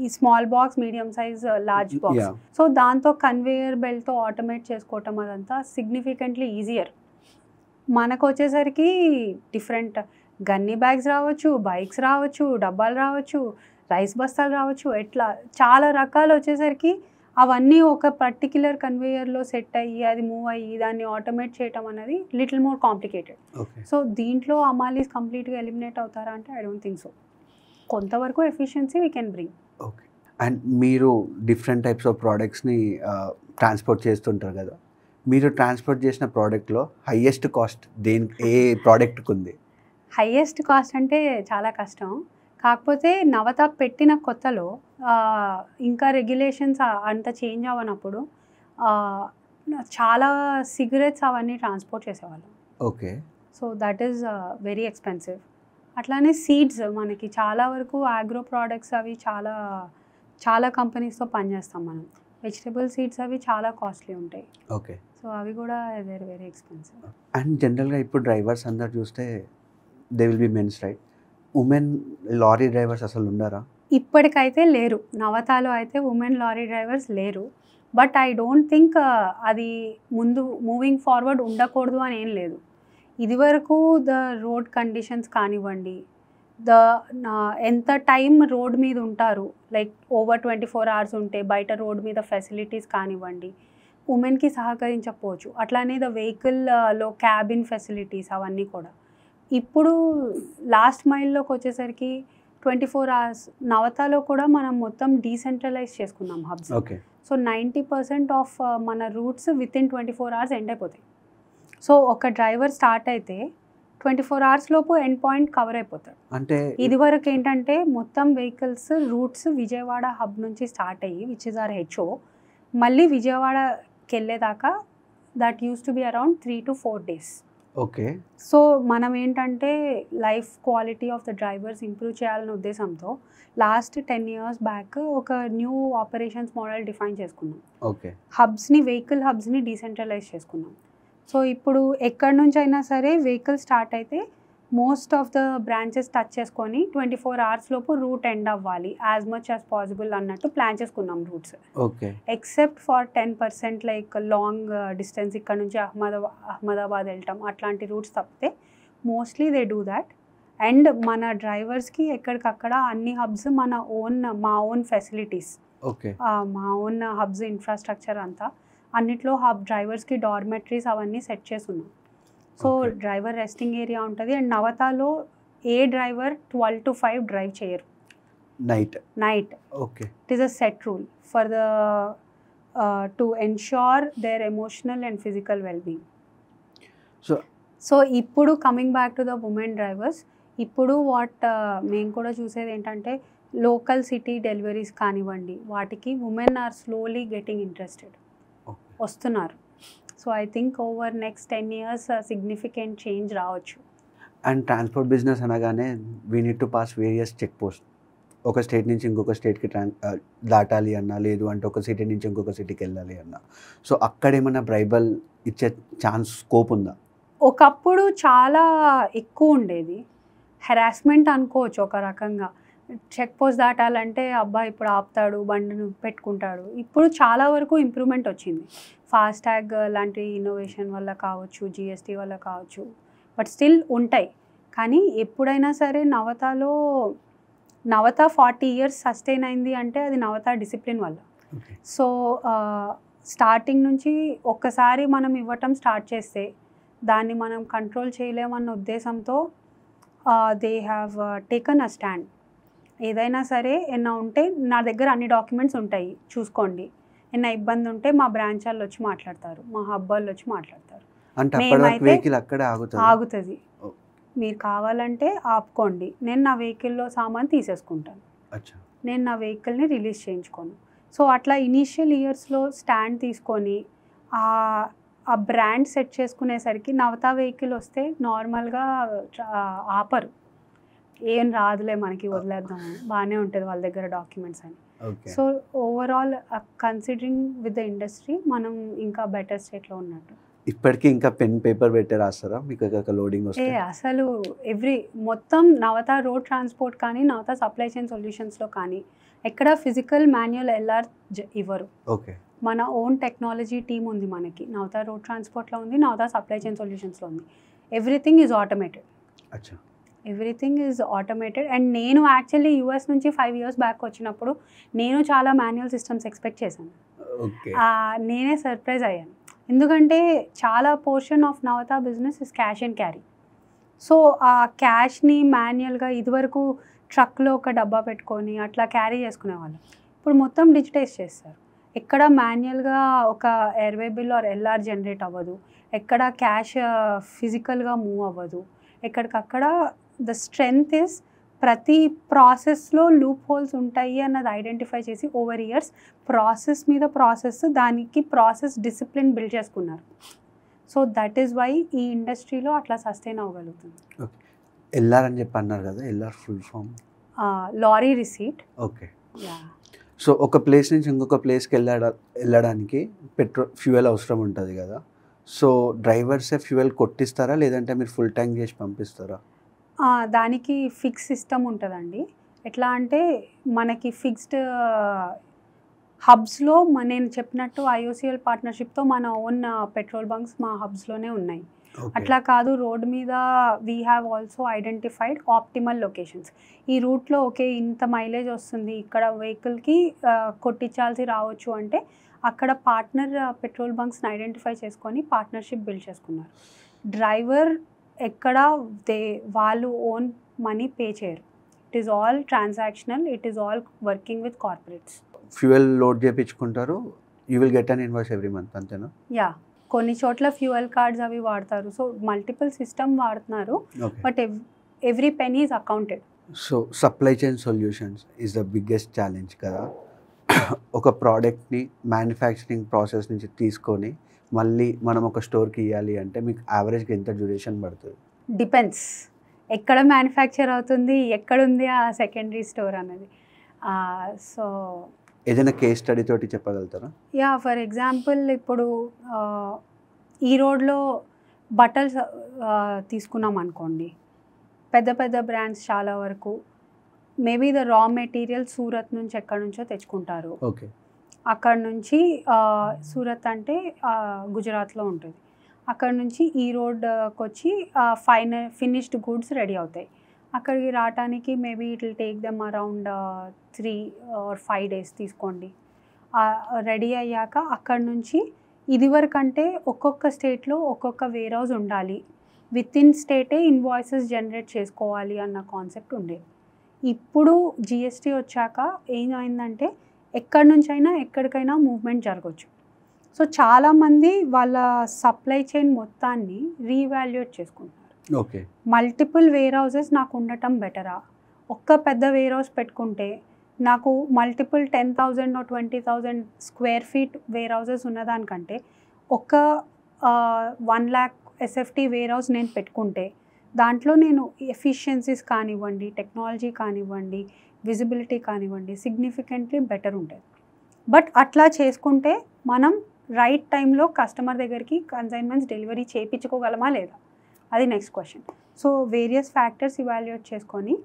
ఈ small box, medium size, large box. So దాంతో కన్వేయర్ బెల్ట్తో ఆటోమేట్ చేసుకోవటం అదంతా సిగ్నిఫికెంట్లీ ఈజియర్. మనకు వచ్చేసరికి డిఫరెంట్ గన్నీ బ్యాగ్స్ రావచ్చు, బైక్స్ రావచ్చు, డబ్బాలు రావచ్చు, రైస్ బస్తాలు రావచ్చు, ఎట్లా చాలా రకాలు వచ్చేసరికి అవన్నీ ఒక పర్టిక్యులర్ కన్వేయర్లో సెట్ అయ్యి అది మూవ్ అయ్యి దాన్ని ఆటోమేట్ చేయటం అనేది లిటిల్ మోర్ కాంప్లికేటెడ్. సో దీంట్లో అమాలీస్ కంప్లీట్గా ఎలిమినేట్ అవుతారా అంటే ఐ డోంట్ థింక్ సో. కొంతవరకు efficiency we can bring. Okay. And మీరు డిఫరెంట్ టైప్స్ ఆఫ్ ప్రోడక్ట్స్ని ట్రాన్స్పోర్ట్ చేస్తుంటారు కదా. మీరు ట్రాన్స్పోర్ట్ చేసిన ప్రోడక్ట్లో హైయెస్ట్ కాస్ట్ ఏ ప్రోడక్ట్కి ఉంది? హైయెస్ట్ కాస్ట్ అంటే చాలా కష్టం. కాకపోతే నవత పెట్టిన కొత్తలో ఇంకా రెగ్యులేషన్స్ అంత చేంజ్ అవ్వనప్పుడు చాలా సిగరెట్స్ అవన్నీ ట్రాన్స్పోర్ట్ చేసేవాళ్ళం. Okay. So that is very expensive. అట్లానే సీడ్స్, మనకి చాలా వరకు ఆగ్రో ప్రోడక్ట్స్ అవి చాలా చాలా కంపెనీస్తో పనిచేస్తాం మనం. వెజిటబుల్ సీడ్స్ అవి చాలా కాస్ట్లీ ఉంటాయి. ఓకే. సో అవి కూడా దేర్ వెరీ ఎక్స్పెన్సివ్. అండ్ జనరల్గా ఇప్పుడు డ్రైవర్స్ అందరు చూస్తే they will be mens, right? Women lorry drivers అసలు ఉన్నారా? ఇప్పటికైతే లేరు. నవతాలో అయితే ఉమెన్ లారీ డ్రైవర్స్ లేరు. బట్ ఐ డోంట్ థింక్ అది ముందు మూవింగ్ ఫార్వర్డ్ ఉండకూడదు అని ఏం లేదు. ఇదివరకు ద రోడ్ కండిషన్స్ కానివ్వండి, ఎంత టైం రోడ్ మీద ఉంటారు, లైక్ ఓవర్ 24 hours ఉంటే బయట రోడ్ మీద ఫెసిలిటీస్ కానివ్వండి, ఉమెన్కి సహకరించకపోవచ్చు. అట్లానే ద వెహికల్లో క్యాబిన్ ఫెసిలిటీస్ అవన్నీ కూడా. ఇప్పుడు లాస్ట్ మైల్లోకి వచ్చేసరికి 24 hours నవతాలో కూడా మనం మొత్తం డీసెంట్రలైజ్ చేసుకున్నాం హబ్స్. ఓకే. సో 90% ఆఫ్ మన రూట్స్ వితిన్ 24 hours ఎండ్ అయిపోతాయి. సో ఒక డ్రైవర్ స్టార్ట్ అయితే 24 hours లోపు ఎండ్ పాయింట్ కవర్ అయిపోతాడు. అంటే ఇదివరకు ఏంటంటే మొత్తం వెహికల్స్ రూట్స్ విజయవాడ హబ్ నుంచి స్టార్ట్ అయ్యి విచ్ ఇస్ ఆర్ హెచ్ఓ మళ్ళీ విజయవాడకి వెళ్ళేదాకా that use to be around 3 to 4 days. Okay. So మనం ఏంటంటే life quality of the drivers improve చేయాలనే ఉద్దేశంతో లాస్ట్ 10 years బ్యాక్ ఒక న్యూ ఆపరేషన్స్ మోడల్ డిఫైన్ చేసుకున్నాం. ఓకే. వెహికల్ హబ్స్ని డీసెంట్రలైజ్ చేసుకున్నాం. సో ఇప్పుడు ఎక్కడి నుంచి అయినా సరే వెహికల్ స్టార్ట్ అయితే most of the branches touch చేసుకొని 24 hours లోపు రూట్ ఎండ్ అవ్వాలి యాజ్ మచ్ యాజ్ పాసిబుల్ అన్నట్టు ప్లాన్ చేసుకున్నాం routes. Okay. Except for 10% like long distance ఇక్కడ నుంచి అహ్మదాబాద్ వెళ్ళటం అట్లాంటి రూట్స్ తప్పితే mostly they do that. And మన డ్రైవర్స్కి ఎక్కడికక్కడ అన్ని హబ్స్ మా ఓన్ ఫెసిలిటీస్, ఓకే, మా ఓన్ హబ్స్ ఇన్ఫ్రాస్ట్రక్చర్ అంతా అన్నిట్లో డ్రైవర్స్కి డార్మెటరీస్ అవన్నీ సెట్ చేసి ఉన్నాం. సో డ్రైవర్ రెస్టింగ్ ఏరియా ఉంటుంది. అండ్ నవతాలో ఏ డ్రైవర్ 12 to 5 డ్రైవ్ చేయరు night. Okay. It is a set rule for the to ensure their emotional and physical wellbeing. So ఇప్పుడు coming back to the women drivers, ఇప్పుడు మేము కూడా చూసేది ఏంటంటే లోకల్ సిటీ డెలివరీస్ కానివ్వండి, వాటికి women are slowly getting interested, వస్తున్నారు. So I think over next 10 years significant change రావచ్చు. అండ్ ట్రాన్స్పోర్ట్ బిజినెస్ అనగానే we need to pass various check post. ఒక స్టేట్ నుంచి ఇంకొక స్టేట్కి దాటాలి అన్నా, లేదు అంటే ఒక సిటీ నుంచి ఇంకొక సిటీకి వెళ్ళాలి అన్నా, సో అక్కడ ఏమైనా బ్రైబల్ ఇచ్చే ఛాన్స్ స్కోప్ ఉందా? ఒకప్పుడు చాలా ఎక్కువ ఉండేది, హెరాస్మెంట్ అనుకోవచ్చు ఒక రకంగా. చెక్ పోస్ట్ దాటాలంటే అబ్బాయి ఇప్పుడు ఆపుతాడు, బండిని పెట్టుకుంటాడు. ఇప్పుడు చాలా వరకు ఇంప్రూవ్మెంట్ వచ్చింది, ఫాస్టాగ్ లాంటి ఇన్నోవేషన్ వల్ల కావచ్చు, జిఎస్టీ వల్ల కావచ్చు, బట్ స్టిల్ ఉంటాయి. కానీ ఎప్పుడైనా సరే నవత 40 years సస్టైన్ అయింది అంటే అది నవత డిసిప్లిన్ వల్ల. సో స్టార్టింగ్ నుంచి ఒక్కసారి మనం ఇవ్వటం స్టార్ట్ చేస్తే దాన్ని మనం కంట్రోల్ చేయలేమన్న ఉద్దేశంతో they have taken a stand. ఏదైనా సరే ఏమైనా ఉంటే నా దగ్గర అన్ని డాక్యుమెంట్స్ ఉంటాయి, చూసుకోండి. ఏమైనా ఇబ్బంది ఉంటే మా బ్రాంచ్ వాళ్ళు వచ్చి మాట్లాడతారు, మా హబ్ వాళ్ళు వచ్చి మాట్లాడతారు. ఆగుతుంది, మీరు కావాలంటే ఆపుకోండి, నేను నా వెహికల్లో సామాన్ తీసేసుకుంటాను, నేను నా వెహికల్ని రిలీజ్ చేయించుకోను. సో అట్లా ఇనీషియల్ ఇయర్స్లో స్టాండ్ తీసుకొని ఆ బ్రాండ్ సెట్ చేసుకునేసరికి నవతా వెహికల్ వస్తే నార్మల్గా ఆపరు, ఏం రాదులే మనకి వదిలేద్దాం, బాగానే ఉంటుంది వాళ్ళ దగ్గర డాక్యుమెంట్స్ అని. So overall considering with the industry మనం ఇంకా బెటర్ స్టేట్లో ఉన్నట్టు. ఇప్పటికీ ఇంకా పెన్ పేపర్ పెట్టి రాస్తారా మీకు లోడింగ్ వస్తే? అసలు మొత్తం నవత రోడ్ ట్రాన్స్పోర్ట్ కానీ నవత సప్లై చైన్ సొల్యూషన్స్లో కానీ ఎక్కడ ఫిజికల్ మాన్యువల్ ఎల్ఆర్ ఇవ్వరు. ఓకే. మన ఓన్ టెక్నాలజీ టీమ్ ఉంది మనకి, నవత రోడ్ ట్రాన్స్పోర్ట్లో ఉంది, నవత సప్లై చైన్ సొల్యూషన్స్లో ఉంది. Everything is automated. Everything is automated. And నేను యాక్చువల్లీ యూఎస్ నుంచి 5 years బ్యాక్ వచ్చినప్పుడు నేను చాలా మాన్యువల్ సిస్టమ్స్ ఎక్స్పెక్ట్ చేశాను. నేనే సర్ప్రైజ్ అయ్యాను, ఎందుకంటే చాలా portion of Navata business is cash and carry. So ఆ క్యాష్ని మాన్యువల్గా ఇదివరకు ట్రక్లో ఒక డబ్బా పెట్టుకొని అట్లా క్యారీ చేసుకునేవాళ్ళం. ఇప్పుడు మొత్తం డిజిటైజ్ చేస్తారు. ఎక్కడ మాన్యువల్గా ఒక airway bill or LR generate అవ్వదు, ఎక్కడ క్యాష్ ఫిజికల్గా మూవ్ అవ్వదు. ఎక్కడికక్కడ ద స్ట్రెంగ్త్ ఇస్ ప్రతి ప్రాసెస్లో లూప్ హోల్స్ ఉంటాయి అన్నది ఐడెంటిఫై చేసి ఓవర్ ఇయర్స్ ప్రాసెస్ మీద ప్రాసెస్, దానికి ప్రాసెస్ డిసిప్లిన్ బిల్డ్ చేసుకున్నారు. సో దట్ ఈస్ వై ఈ ఇండస్ట్రీలో అట్లా సస్టైన్ అవ్వగలుగుతుంది. ఎల్ఆర్ అని చెప్పి అన్నారు కదా, LR full form lorry receipt. Okay. So ఒక ప్లేస్ నుంచి ఇంకొక ప్లేస్కి వెళ్ళడానికి ఫ్యూయల్ అవసరం ఉంటుంది కదా, సో డ్రైవర్సే ఫ్యూయల్ కొట్టిస్తారా లేదంటే మీరు ఫుల్ ట్యాంక్ చేసి పంపిస్తారా? దానికి ఫిక్స్ సిస్టమ్ ఉంటుందండి. ఎట్లా అంటే మనకి ఫిక్స్డ్ హబ్స్లో నేను చెప్పినట్టు ఐఓసిఎల్ పార్ట్నర్షిప్తో మన ఓన్ పెట్రోల్ బంక్స్ మా హబ్స్లోనే ఉన్నాయి. అట్లా కాదు, రోడ్ మీద we have also identified optimal locations. ఈ రూట్లో ఓకే ఇంత మైలేజ్ వస్తుంది, ఇక్కడ వెహికల్కి కొట్టించాల్సి రావచ్చు అంటే అక్కడ పార్ట్నర్ పెట్రోల్ బంక్స్ని ఐడెంటిఫై చేసుకొని పార్ట్నర్షిప్ బిల్డ్ చేసుకున్నారు. డ్రైవర్ ఎక్కడ వాళ్ళు ఓన్ మనీ పే చేయరు. It is all transactional, it is all working with corporates. Fuel load చేయించుకుంటారు, you will get an invoice every month, అంతేనా? యా, కొన్ని చోట్ల ఫ్యూయల్ కార్డ్స్ అవి వాడతారు. సో మల్టిపుల్ సిస్టమ్ వాడుతున్నారు, but every penny is accounted. So supply chain solutions is the biggest challenge కదా. ఒక ప్రోడక్ట్ని మ్యానుఫ్యాక్చరింగ్ ప్రాసెస్ నుంచి తీసుకొని మళ్ళీ మనం ఒక స్టోర్కి ఇవ్వాలి అంటే మీకు యావరేజ్గా ఎంత డ్యూరేషన్ పడుతుంది? డిపెండ్స్, ఎక్కడ మ్యానుఫ్యాక్చర్ అవుతుంది, ఎక్కడుంది ఆ సెకండరీ స్టోర్ అన్నది. సో ఏదైనా కేస్ స్టడీ తోటి చెప్పగలుగుతారా? యా, ఫర్ ఎగ్జాంపుల్ ఇప్పుడు ఈ రోడ్లో బట్టలు తీసుకున్నాం అనుకోండి, పెద్ద పెద్ద బ్రాండ్స్ చాలా వరకు maybe the raw material Surat నుంచి ఎక్కడి నుంచో తెచ్చుకుంటారు. ఓకే. అక్కడ నుంచి సూరత్ అంటే గుజరాత్లో ఉంటుంది, అక్కడ నుంచి ఈ రోడ్కి వచ్చి ఫినిష్డ్ గూడ్స్ రెడీ అవుతాయి. అక్కడికి రావడానికి maybe it will take them around 3 or 5 days తీసుకోండి. రెడీ అయ్యాక అక్కడ నుంచి ఇదివరకంటే ఒక్కొక్క స్టేట్లో ఒక్కొక్క వేర్ హౌస్ ఉండాలి, విత్ ఇన్ స్టేటే ఇన్వాయిసెస్ జనరేట్ చేసుకోవాలి అన్న కాన్సెప్ట్ ఉండేది. ఇప్పుడు జిఎస్టీ వచ్చాక ఏమైందంటే ఎక్కడి నుంచైనా ఎక్కడికైనా మూవ్మెంట్ జరగవచ్చు. సో చాలామంది వాళ్ళ సప్లై చైన్ మొత్తాన్ని రీవాల్యుయేట్ చేసుకుంటున్నారు. ఓకే. మల్టిపుల్ వేర్ హౌసెస్ నాకు ఉండటం బెటరా, ఒక్క పెద్ద వేర్ హౌస్ పెట్టుకుంటే నాకు multiple 10,000 20,000 square feet warehouses ఉన్నదానికంటే ఒక 1 lakh SFT వేర్ హౌస్ నేను పెట్టుకుంటే దాంట్లో నేను ఎఫిషియన్సీస్ కానివ్వండి, టెక్నాలజీ కానివ్వండి, విజిబిలిటీ కానివ్వండి సిగ్నిఫికెంట్లీ బెటర్ ఉంటుంది. బట్ అట్లా చేసుకుంటే మనం రైట్ టైంలో కస్టమర్ దగ్గరికి కన్సైన్మెంట్స్ డెలివరీ చేయించుకోగలమా లేదా, అది next question. So various factors evaluate చేసుకొని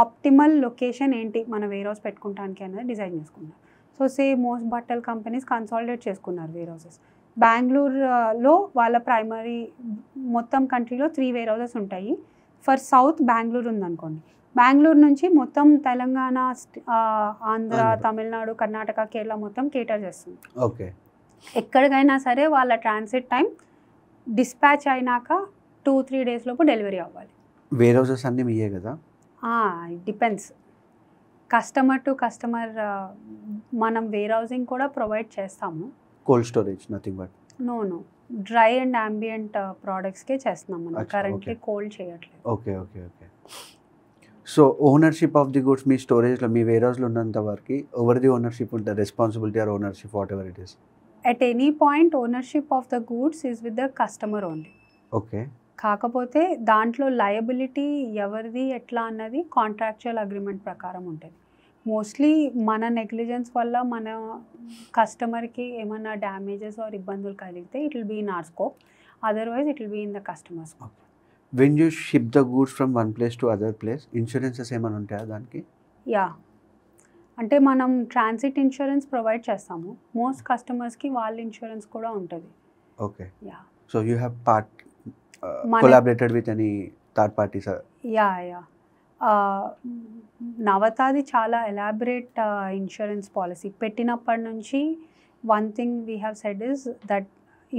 ఆప్టిమల్ లొకేషన్ ఏంటి మన వేర్ హౌస్ పెట్టుకోవడానికి అనేది డిజైన్ చేసుకున్నారు. సో మోస్ట్ బట్టల్ కంపెనీస్ కన్సాలిడేట్ చేసుకున్నారు వేర్ హౌసెస్. బెంగళూరులో వాళ్ళ ప్రైమరీ మొత్తం కంట్రీలో 3 వేర్ హౌసెస్ ఉంటాయి. ఫర్ సౌత్ బెంగళూరు ఉందనుకోండి, బెంగళూరు నుంచి మొత్తం తెలంగాణ, ఆంధ్ర, తమిళనాడు, కర్ణాటక, కేరళ మొత్తం కేటర్ చేస్తుంది. ఓకే. ఎక్కడికైనా సరే వాళ్ళ ట్రాన్సిట్ టైం డిస్పాచ్ అయినాక 2-3 days లోపు డెలివరీ అవ్వాలి. వేర్ హౌసెస్ అన్నీ మీయే కదా? Depends, customer to customer. మనం వేర్ హౌసింగ్ కూడా ప్రొవైడ్ చేస్తాము. Cold storage nothing but no dry and ambient ప్రోడక్ట్స్కే చేస్తున్నాం మనం. అచ్చా, కరెంట్లీ okay. కోల్డ్ చేయట్లేదు. Okay okay okay. So ownership of the goods మీ స్టోరేజ్లో, మీ వేర్ హౌస్లో ఉన్నంత వరకు ఎవరిది ఓనర్షిప్ ఉంటుంది? Responsibility or ownership, whatever it is? At any point ownership of the goods is with the customer only. Okay. కాకపోతే దాంట్లో లయబిలిటీ ఎవరిది ఎట్లా అన్నది కాంట్రాక్చువల్ అగ్రిమెంట్ ప్రకారం ఉంటుంది. మోస్ట్లీ మన నెగ్లిజెన్స్ వల్ల మన కస్టమర్కి ఏమైనా డ్యామేజెస్ ఆర్ ఇబ్బందులు కలిగితే it will be in our scope, otherwise it will be in the customer scope. When you ship the goods from one place to other place, insurances ఏమైనా ఉంటాయా దానికి? యా, అంటే మనం ట్రాన్సిట్ ఇన్సూరెన్స్ ప్రొవైడ్ చేస్తాము. Most కస్టమర్స్కి వాళ్ళ insurance కూడా ఉంటుంది. Okay. Yeah. So you have collaborated with any third parties? Yeah. నవతాది చాలా ఎలాబరేట్ ఇన్సూరెన్స్ పాలసీ పెట్టినప్పటి నుంచి one thing we have said is that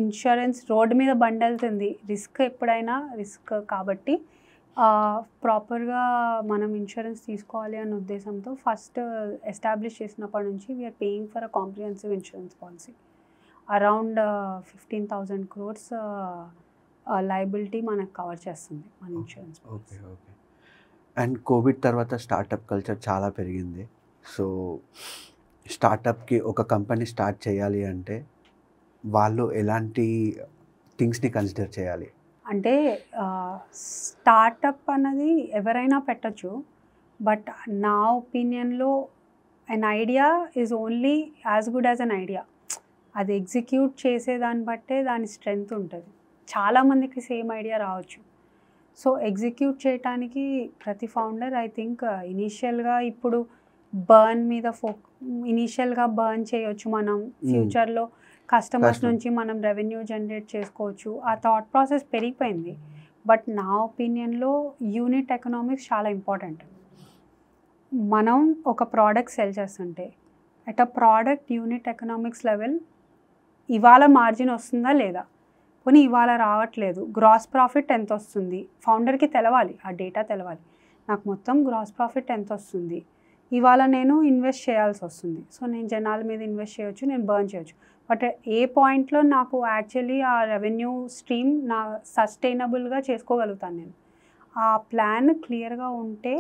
insurance road మీద బండి వెళ్తుంది, రిస్క్ ఎప్పుడైనా రిస్క్ కాబట్టి ప్రాపర్గా మనం ఇన్సూరెన్స్ తీసుకోవాలి అనే ఉద్దేశంతో ఫస్ట్ ఎస్టాబ్లిష్ చేసినప్పటి నుంచి we're paying for a comprehensive insurance policy. Around 15,000 crores liability మనకు కవర్ చేస్తుంది మన insurance. Okay okay. And covid తర్వాత స్టార్టప్ కల్చర్ చాలా పెరిగింది. సో స్టార్టప్కి ఒక కంపెనీ స్టార్ట్ చేయాలి అంటే వాళ్ళు ఎలాంటి థింగ్స్ని కన్సిడర్ చేయాలి? అంటే స్టార్టప్ అన్నది ఎవరైనా పెట్టచ్చు, బట్ నా ఒపీనియన్లో an idea is only as good as an idea. అది ఎగ్జిక్యూట్ చేసేదాన్ని బట్టే దాని స్ట్రెంగ్త్ ఉంటుంది. చాలామందికి సేమ్ ఐడియా రావచ్చు. సో ఎగ్జిక్యూట్ చేయడానికి ప్రతి ఫౌండర్ ఐ థింక్ ఇనీషియల్గా ఇప్పుడు బర్న్ మీద ఇనీషియల్గా బర్న్ చేయొచ్చు, మనం ఫ్యూచర్లో కస్టమర్స్ నుంచి మనం రెవెన్యూ జనరేట్ చేసుకోవచ్చు. ఆ థాట్ ప్రాసెస్ పెరిగిపోయింది. బట్ నా ఒపీనియన్లో యూనిట్ ఎకనామిక్స్ చాలా ఇంపార్టెంట్. మనం ఒక ప్రోడక్ట్ సెల్ చేస్తుంటే at a product unit economics level ఇవాళ మార్జిన్ వస్తుందా లేదా, పోనీ ఇవాళ రావట్లేదు, గ్రాస్ ప్రాఫిట్ ఎంత వస్తుంది, ఫౌండర్కి తెలవాలి, ఆ డేటా తెలవాలి. నాకు మొత్తం గ్రాస్ ప్రాఫిట్ ఎంత వస్తుంది, ఇవాళ నేను ఇన్వెస్ట్ చేయాల్సి వస్తుంది. సో నేను జనాల మీద ఇన్వెస్ట్ చేయొచ్చు, నేను బర్న్ చేయొచ్చు. బట్ ఏ పాయింట్లో నాకు యాక్చువల్లీ ఆ రెవెన్యూ స్ట్రీమ్ నా సస్టైనబుల్గా చేసుకోగలుగుతాను నేను, ఆ ప్లాన్ క్లియర్గా ఉంటే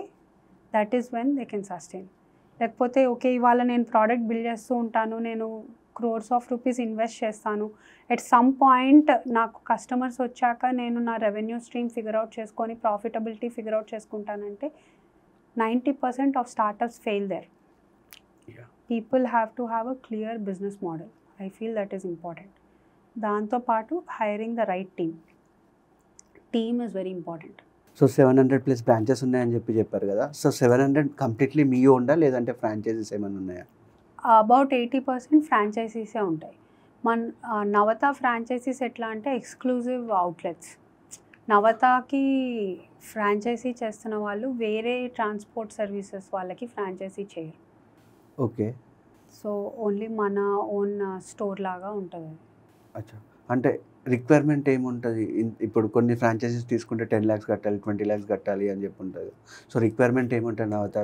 that is when they can sustain. లేకపోతే ఓకే ఇవాళ నేను ప్రోడక్ట్ బిల్డ్ చేస్తూ ఉంటాను, నేను crores of rupees ఇన్వెస్ట్ చేస్తాను, ఎట్ సమ్ పాయింట్ నాకు కస్టమర్స్ వచ్చాక నేను నా రెవెన్యూ స్ట్రీమ్ ఫిగర్ అవుట్ చేసుకొని ప్రాఫిటబిలిటీ ఫిగర్ అవుట్ చేసుకుంటానంటే 90% of startups fail there. People have to have a clear business model. I feel that is important. దాంతోపాటు hiring the right team is very important. So 700+ branches ఉన్నాయని చెప్పారు కదా. So 700 completely మీ ఉందా లేదంటే franchises ఏమైనా ఉన్నాయా? About 80% ఫ్రాంచైజీసే ఉంటాయి. నవత ఫ్రాంచైజీస్ ఎట్లా అంటే ఎక్స్క్లూజివ్ అవుట్లెట్స్. నవతకి ఫ్రాంచైజీ చేస్తున్న వాళ్ళు వేరే ట్రాన్స్పోర్ట్ సర్వీసెస్ వాళ్ళకి ఫ్రాంచైజీ చేయరు. ఓకే. సో ఓన్లీ మన ఓన్ స్టోర్ లాగా ఉంటుంది. అచ్చా, అంటే రిక్వైర్మెంట్ ఏముంటుంది? ఇప్పుడు కొన్ని ఫ్రాంచైజీస్ తీసుకుంటే 10 lakhs కట్టాలి, 20 lakhs కట్టాలి అని చెప్పి ఉంటుంది. సో రిక్వైర్మెంట్ ఏముంటుంది నవత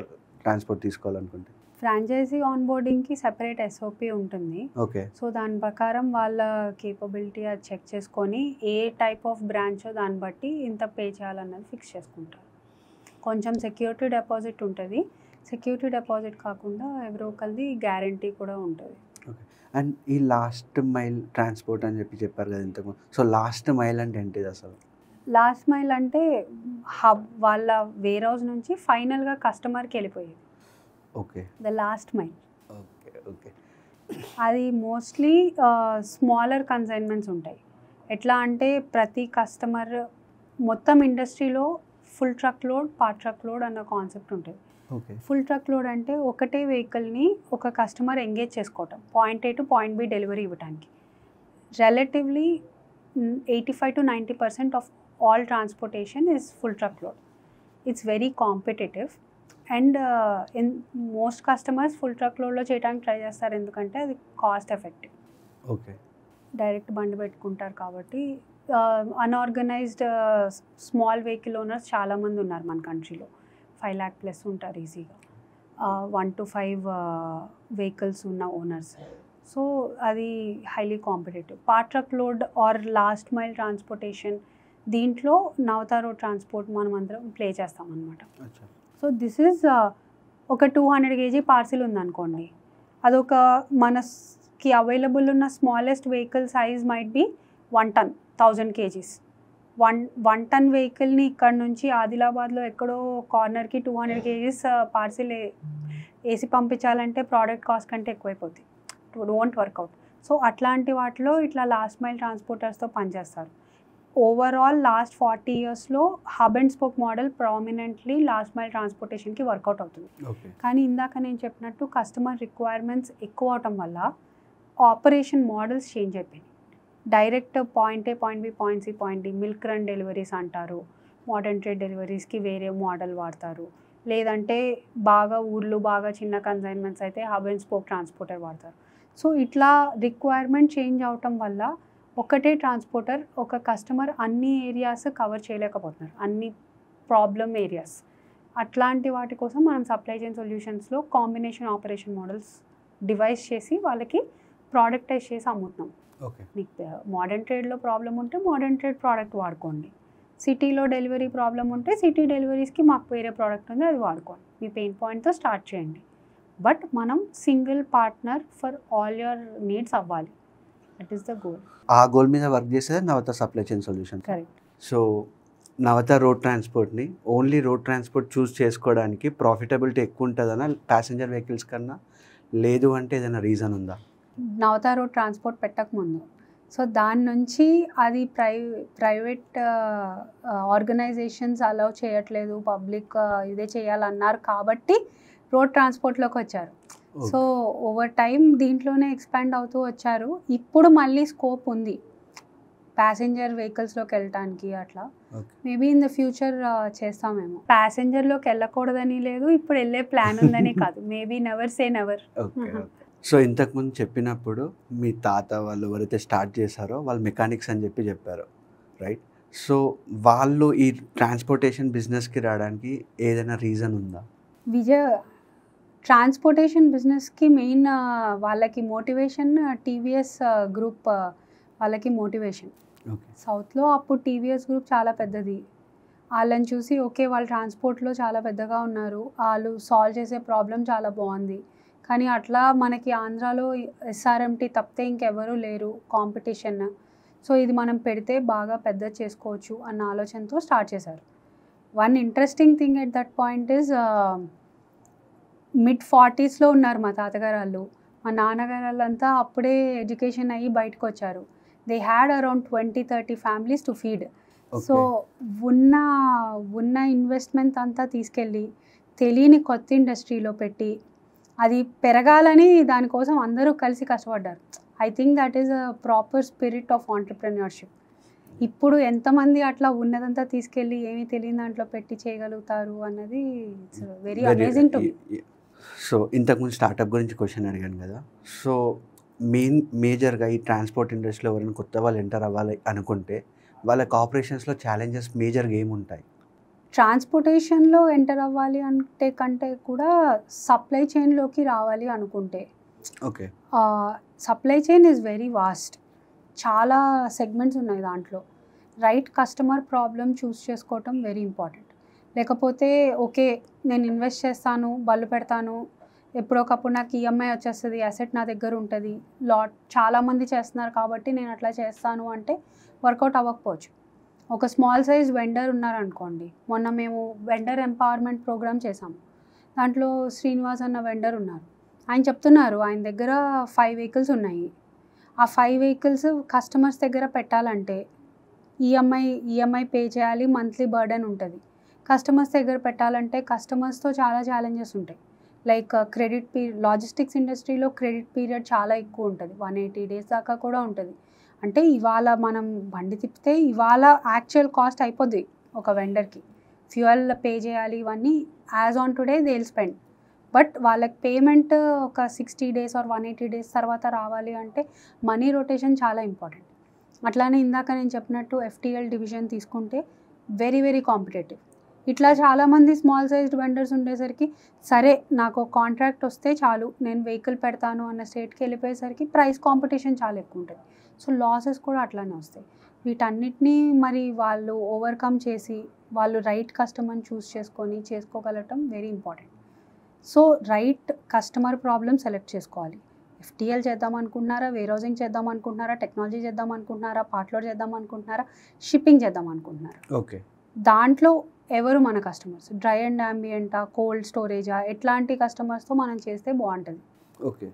ట్రాన్స్పోర్ట్ తీసుకోవాలనుకుంటే? ఫ్రాంచైజీ ఆన్బోర్డింగ్కి సెపరేట్ ఎస్ఓపి ఉంటుంది. ఓకే. సో దాని ప్రకారం వాళ్ళ కేపబిలిటీ అది చెక్ చేసుకొని ఏ టైప్ ఆఫ్ బ్రాంచో దాన్ని బట్టి ఇంత పే చేయాలన్నది ఫిక్స్ చేసుకుంటారు. కొంచెం సెక్యూరిటీ డిపాజిట్ ఉంటుంది. సెక్యూరిటీ డిపాజిట్ కాకుండా ఎవరో ఒకరిది గ్యారంటీ కూడా ఉంటుంది. ఓకే. అండ్ ఈ లాస్ట్ మైల్ ట్రాన్స్పోర్ట్ అని చెప్పారు కదా ఇంతకు. సో లాస్ట్ మైల్ అంటే ఏంటిది అసలు? లాస్ట్ మైల్ అంటే హబ్ వాళ్ళ వేర్ హౌస్ నుంచి ఫైనల్గా కస్టమర్కి వెళ్ళిపోయేది. Okay. The last mile. Okay. Okay. అది మోస్ట్లీ స్మాలర్ కన్సైన్మెంట్స్ ఉంటాయి. ఎట్లా అంటే ప్రతి కస్టమర్ మొత్తం ఇండస్ట్రీలో full truck load, part truck load అన్న కాన్సెప్ట్ ఉంటుంది. ఓకే. ఫుల్ ట్రక్ లోడ్ అంటే ఒకటే వెహికల్ని ఒక కస్టమర్ ఎంగేజ్ చేసుకోవటం, point A to point B delivery ఇవ్వడానికి. Relatively 85 to 90% of all transportation is full truck load. It's very competitive and in most customers full truck లోడ్లో చేయడానికి try చేస్తారు, ఎందుకంటే అది కాస్ట్ ఎఫెక్టివ్. ఓకే. డైరెక్ట్ బండి పెట్టుకుంటారు కాబట్టి. అన్ఆర్గనైజ్డ్ స్మాల్ వెహికల్ ఓనర్స్ చాలామంది ఉన్నారు మన కంట్రీలో. 5 lakh ప్లస్ ఉంటారు ఈజీగా, 1 to 5 వెహికల్స్ ఉన్న ఓనర్స్. సో అది highly competitive. Part truck load or last mile transportation దీంట్లో నవత రోడ్ ట్రాన్స్పోర్ట్ మనం అందరం ప్లే చేస్తాం అనమాట. సో దిస్ ఈజ్ ఒక 200 kg పార్సిల్ ఉందనుకోండి, అదొక మనకి అవైలబుల్ ఉన్న smallest vehicle size might be 1 ton, 1000 kgs. 1 ton వెహికల్ని ఇక్కడ నుంచి ఆదిలాబాద్లో ఎక్కడో కార్నర్కి 200 kgs పార్సిల్ వేసి పంపించాలంటే ప్రోడక్ట్ కాస్ట్ కంటే ఎక్కువైపోతుంది. It won't work out. సో అట్లాంటి వాటిలో ఇట్లా లాస్ట్ మైల్ ట్రాన్స్పోర్టర్స్తో పనిచేస్తారు. ఓవరాల్ లాస్ట్ 40 yearsలో hub and spoke model prominently last mile ట్రాన్స్పోర్టేషన్కి వర్కౌట్ అవుతుంది. కానీ ఇందాక నేను చెప్పినట్టు కస్టమర్ రిక్వైర్మెంట్స్ ఎక్కువ అవటం వల్ల ఆపరేషన్ మోడల్స్ చేంజ్ అయిపోయినాయి. Direct point A, point B, point C, point D, milk run deliveries అంటారు. మోడర్న్ ట్రేడ్ డెలివరీస్కి వేరే మోడల్ వాడతారు. లేదంటే బాగా ఊర్లు, బాగా చిన్న కన్సైన్మెంట్స్ అయితే హబ్ అండ్ స్పోక్ ట్రాన్స్పోర్టర్ వాడతారు. సో ఇట్లా రిక్వైర్మెంట్ చేంజ్ అవటం వల్ల ఒకటే ట్రాన్స్పోర్టర్ ఒక కస్టమర్ అన్ని ఏరియాస్ కవర్ చేయలేకపోతున్నారు, అన్ని ప్రాబ్లమ్ ఏరియాస్. అట్లాంటి వాటి కోసం మనం సప్లై చైన్ సొల్యూషన్స్లో కాంబినేషన్ ఆపరేషన్ మోడల్స్ డివైస్ చేసి వాళ్ళకి ప్రోడక్టైజ్ చేసి అమ్ముతున్నాం. మీకు మోడర్న్ ట్రేడ్లో ప్రాబ్లం ఉంటే మోడర్న్ ట్రేడ్ ప్రోడక్ట్ వాడుకోండి. సిటీలో డెలివరీ ప్రాబ్లం ఉంటే సిటీ డెలివరీస్కి మాకు వేరే ప్రోడక్ట్ ఉంది, అది వాడుకోండి. మీ పెయిన్ పాయింట్తో స్టార్ట్ చేయండి. బట్ మనం single partner for all your needs అవ్వాలి. That is the goal. ఆ గోల్ మీద వర్క్ చేసేది Navata supply chain solution. Correct. So Navata road ట్రాన్స్పోర్ట్ని ఓన్లీ రోడ్ ట్రాన్స్పోర్ట్ చూస్ చేసుకోవడానికి ప్రాఫిటబిలిటీ ఎక్కువ ఉంటుందన్నా ప్యాసింజర్ వెహికల్స్ కన్నా? లేదు అంటే ఏదైనా రీజన్ ఉందా? నవత రోడ్ ట్రాన్స్పోర్ట్ పెట్టకముందు, సో దాని నుంచి అది ప్రైవేట్ ఆర్గనైజేషన్స్ అలౌ చేయట్లేదు, పబ్లిక్ ఇదే చేయాలన్నారు కాబట్టి రోడ్ ట్రాన్స్పోర్ట్లోకి వచ్చారు. సో ఓవర్ టైం దీంట్లోనే ఎక్స్పాండ్ అవుతూ వచ్చారు. ఇప్పుడు మళ్ళీ స్కోప్ ఉంది ప్యాసింజర్ వెహికల్స్లోకి వెళ్ళటానికి. అట్లా మేబీ ఇన్ ద ఫ్యూచర్ చేస్తామేమో. ప్యాసింజర్లోకి వెళ్ళకూడదని లేదు, ఇప్పుడు వెళ్ళే ప్లాన్ ఉందని కాదు. Maybe never say never. So ఇంతకుముందు చెప్పినప్పుడు మీ తాత వాళ్ళు ఎవరైతే స్టార్ట్ చేశారో వాళ్ళు మెకానిక్స్ అని చెప్పారు, రైట్? సో వాళ్ళు ఈ ట్రాన్స్పోర్టేషన్ బిజినెస్కి రావడానికి ఏదైనా రీజన్ ఉందా? ట్రాన్స్పోర్టేషన్ బిజినెస్కి మెయిన్ వాళ్ళకి మోటివేషన్ టీవీఎస్ గ్రూప్ వాళ్ళకి మోటివేషన్. సౌత్లో అప్పుడు టీవీఎస్ గ్రూప్ చాలా పెద్దది. వాళ్ళని చూసి ఓకే వాళ్ళు ట్రాన్స్పోర్ట్లో చాలా పెద్దగా ఉన్నారు, వాళ్ళు సాల్వ్ చేసే ప్రాబ్లం చాలా బాగుంది, కానీ అట్లా మనకి ఆంధ్రాలో ఎస్ఆర్ఎంటీ తప్పితే ఇంకెవరూ లేరు కాంపిటీషన్. సో ఇది మనం పెడితే బాగా పెద్ద చేసుకోవచ్చు అన్న ఆలోచనతో స్టార్ట్ చేశారు. One interesting thing at that point is mid-40s ఉన్నారు మా తాతగారు వాళ్ళు. మా నాన్నగారు వాళ్ళంతా అప్పుడే ఎడ్యుకేషన్ అయ్యి బయటకు వచ్చారు. They had around 20-30 families to feed. So ఉన్న ఇన్వెస్ట్మెంట్ అంతా తీసుకెళ్ళి తెలియని కొత్త ఇండస్ట్రీలో పెట్టి అది పెరగాలని దానికోసం అందరూ కలిసి కష్టపడ్డారు. I think that is a proper spirit of entrepreneurship. ఇప్పుడు ఎంతమంది అట్లా ఉన్నదంతా తీసుకెళ్ళి ఏమీ తెలియని దాంట్లో పెట్టి చేయగలుగుతారు అన్నది it's very amazing to me. So ఇంతకుముందు స్టార్టప్ గురించి క్వశ్చన్ అడిగాను కదా, సో మేజర్గా ఈ ట్రాన్స్పోర్ట్ ఇండస్ట్రీలో ఎవరైనా కొత్త వాళ్ళు ఎంటర్ అవ్వాలి అనుకుంటే వాళ్ళకి ఆపరేషన్స్లో ఛాలెంజెస్ మేజర్గా ఏముంటాయి? ట్రాన్స్పోర్టేషన్లో ఎంటర్ అవ్వాలి అంటే కంటే కూడా సప్లై చైన్లోకి రావాలి అనుకుంటే, okay. Supply chain is very vast. చాలా సెగ్మెంట్స్ ఉన్నాయి దాంట్లో. రైట్ కస్టమర్ ప్రాబ్లమ్ చూస్ చేసుకోవటం వెరీ ఇంపార్టెంట్. లేకపోతే ఓకే నేను ఇన్వెస్ట్ చేస్తాను, బళ్ళు పెడతాను, ఎప్పుడొకప్పుడు నాకు ఈఎంఐ వచ్చేస్తుంది, అసెట్ నా దగ్గర ఉంటుంది, చాలామంది చేస్తున్నారు కాబట్టి నేను అట్లా చేస్తాను అంటే వర్కౌట్ అవ్వకపోవచ్చు. ఒక స్మాల్ సైజ్ వెండర్ ఉన్నారనుకోండి, మొన్న మేము వెండర్ ఎంపవర్మెంట్ ప్రోగ్రామ్ చేసాము. దాంట్లో శ్రీనివాస్ అన్న వెండర్ ఉన్నారు. ఆయన చెప్తున్నారు ఆయన దగ్గర 5 వెహికల్స్ ఉన్నాయి. ఆ 5 వెహికల్స్ కస్టమర్స్ దగ్గర పెట్టాలంటే ఈఎంఐ పే చేయాలి, మంత్లీ బర్డెన్ ఉంటుంది. కస్టమర్స్ దగ్గర పెట్టాలంటే కస్టమర్స్తో చాలా ఛాలెంజెస్ ఉంటాయి. లైక్ క్రెడిట్ లాజిస్టిక్స్ ఇండస్ట్రీలో క్రెడిట్ పీరియడ్ చాలా ఎక్కువ ఉంటుంది, 180 డేస్ దాకా కూడా ఉంటుంది. అంటే ఇవాళ మనం బండి తిప్పితే ఇవాళ యాక్చువల్ కాస్ట్ అయిపోద్ది ఒక వెండర్కి, ఫ్యూయల్ పే చేయాలి, ఇవన్నీ as on today they will spend. But వాళ్ళకి పేమెంట్ ఒక 60 డేస్ ఆర్ 180 డేస్ తర్వాత రావాలి అంటే మనీ రొటేషన్ చాలా ఇంపార్టెంట్. అట్లానే ఇందాక నేను చెప్పినట్టు ఎఫ్టీఎల్ డివిజన్ తీసుకుంటే వెరీ వెరీ కాంపిటేటివ్. ఇట్లా చాలామంది స్మాల్ సైజ్డ్ వెండర్స్ ఉండేసరికి సరే నాకు కాంట్రాక్ట్ వస్తే చాలు నేను వెహికల్ పెడతాను అన్న స్టేట్కి వెళ్ళిపోయేసరికి ప్రైస్ కాంపిటీషన్ చాలా ఎక్కువ ఉంటుంది. సో లాసెస్ కూడా అట్లానే వస్తాయి. వీటన్నిటినీ మరి వాళ్ళు ఓవర్కమ్ చేసి వాళ్ళు రైట్ కస్టమర్ని చూస్ చేసుకొని చేసుకోగలటం very important. So right customer problem select చేసుకోవాలి. ఎఫ్టీఎల్ చేద్దాం అనుకుంటున్నారా, వేర్హౌసింగ్ చేద్దాం అనుకుంటున్నారా, టెక్నాలజీ చేద్దాం అనుకుంటున్నారా, పార్ట్లోడ్ చేద్దాం అనుకుంటున్నారా, షిప్పింగ్ చేద్దాం అనుకుంటున్నారా, ఓకే. దాంట్లో ఎవరు మన కస్టమర్స్, డ్రై అండ్ అంబియంటా, కోల్డ్ స్టోరేజా, ఎట్లాంటి కస్టమర్స్తో మనం చేస్తే బాగుంటుంది. ఓకే.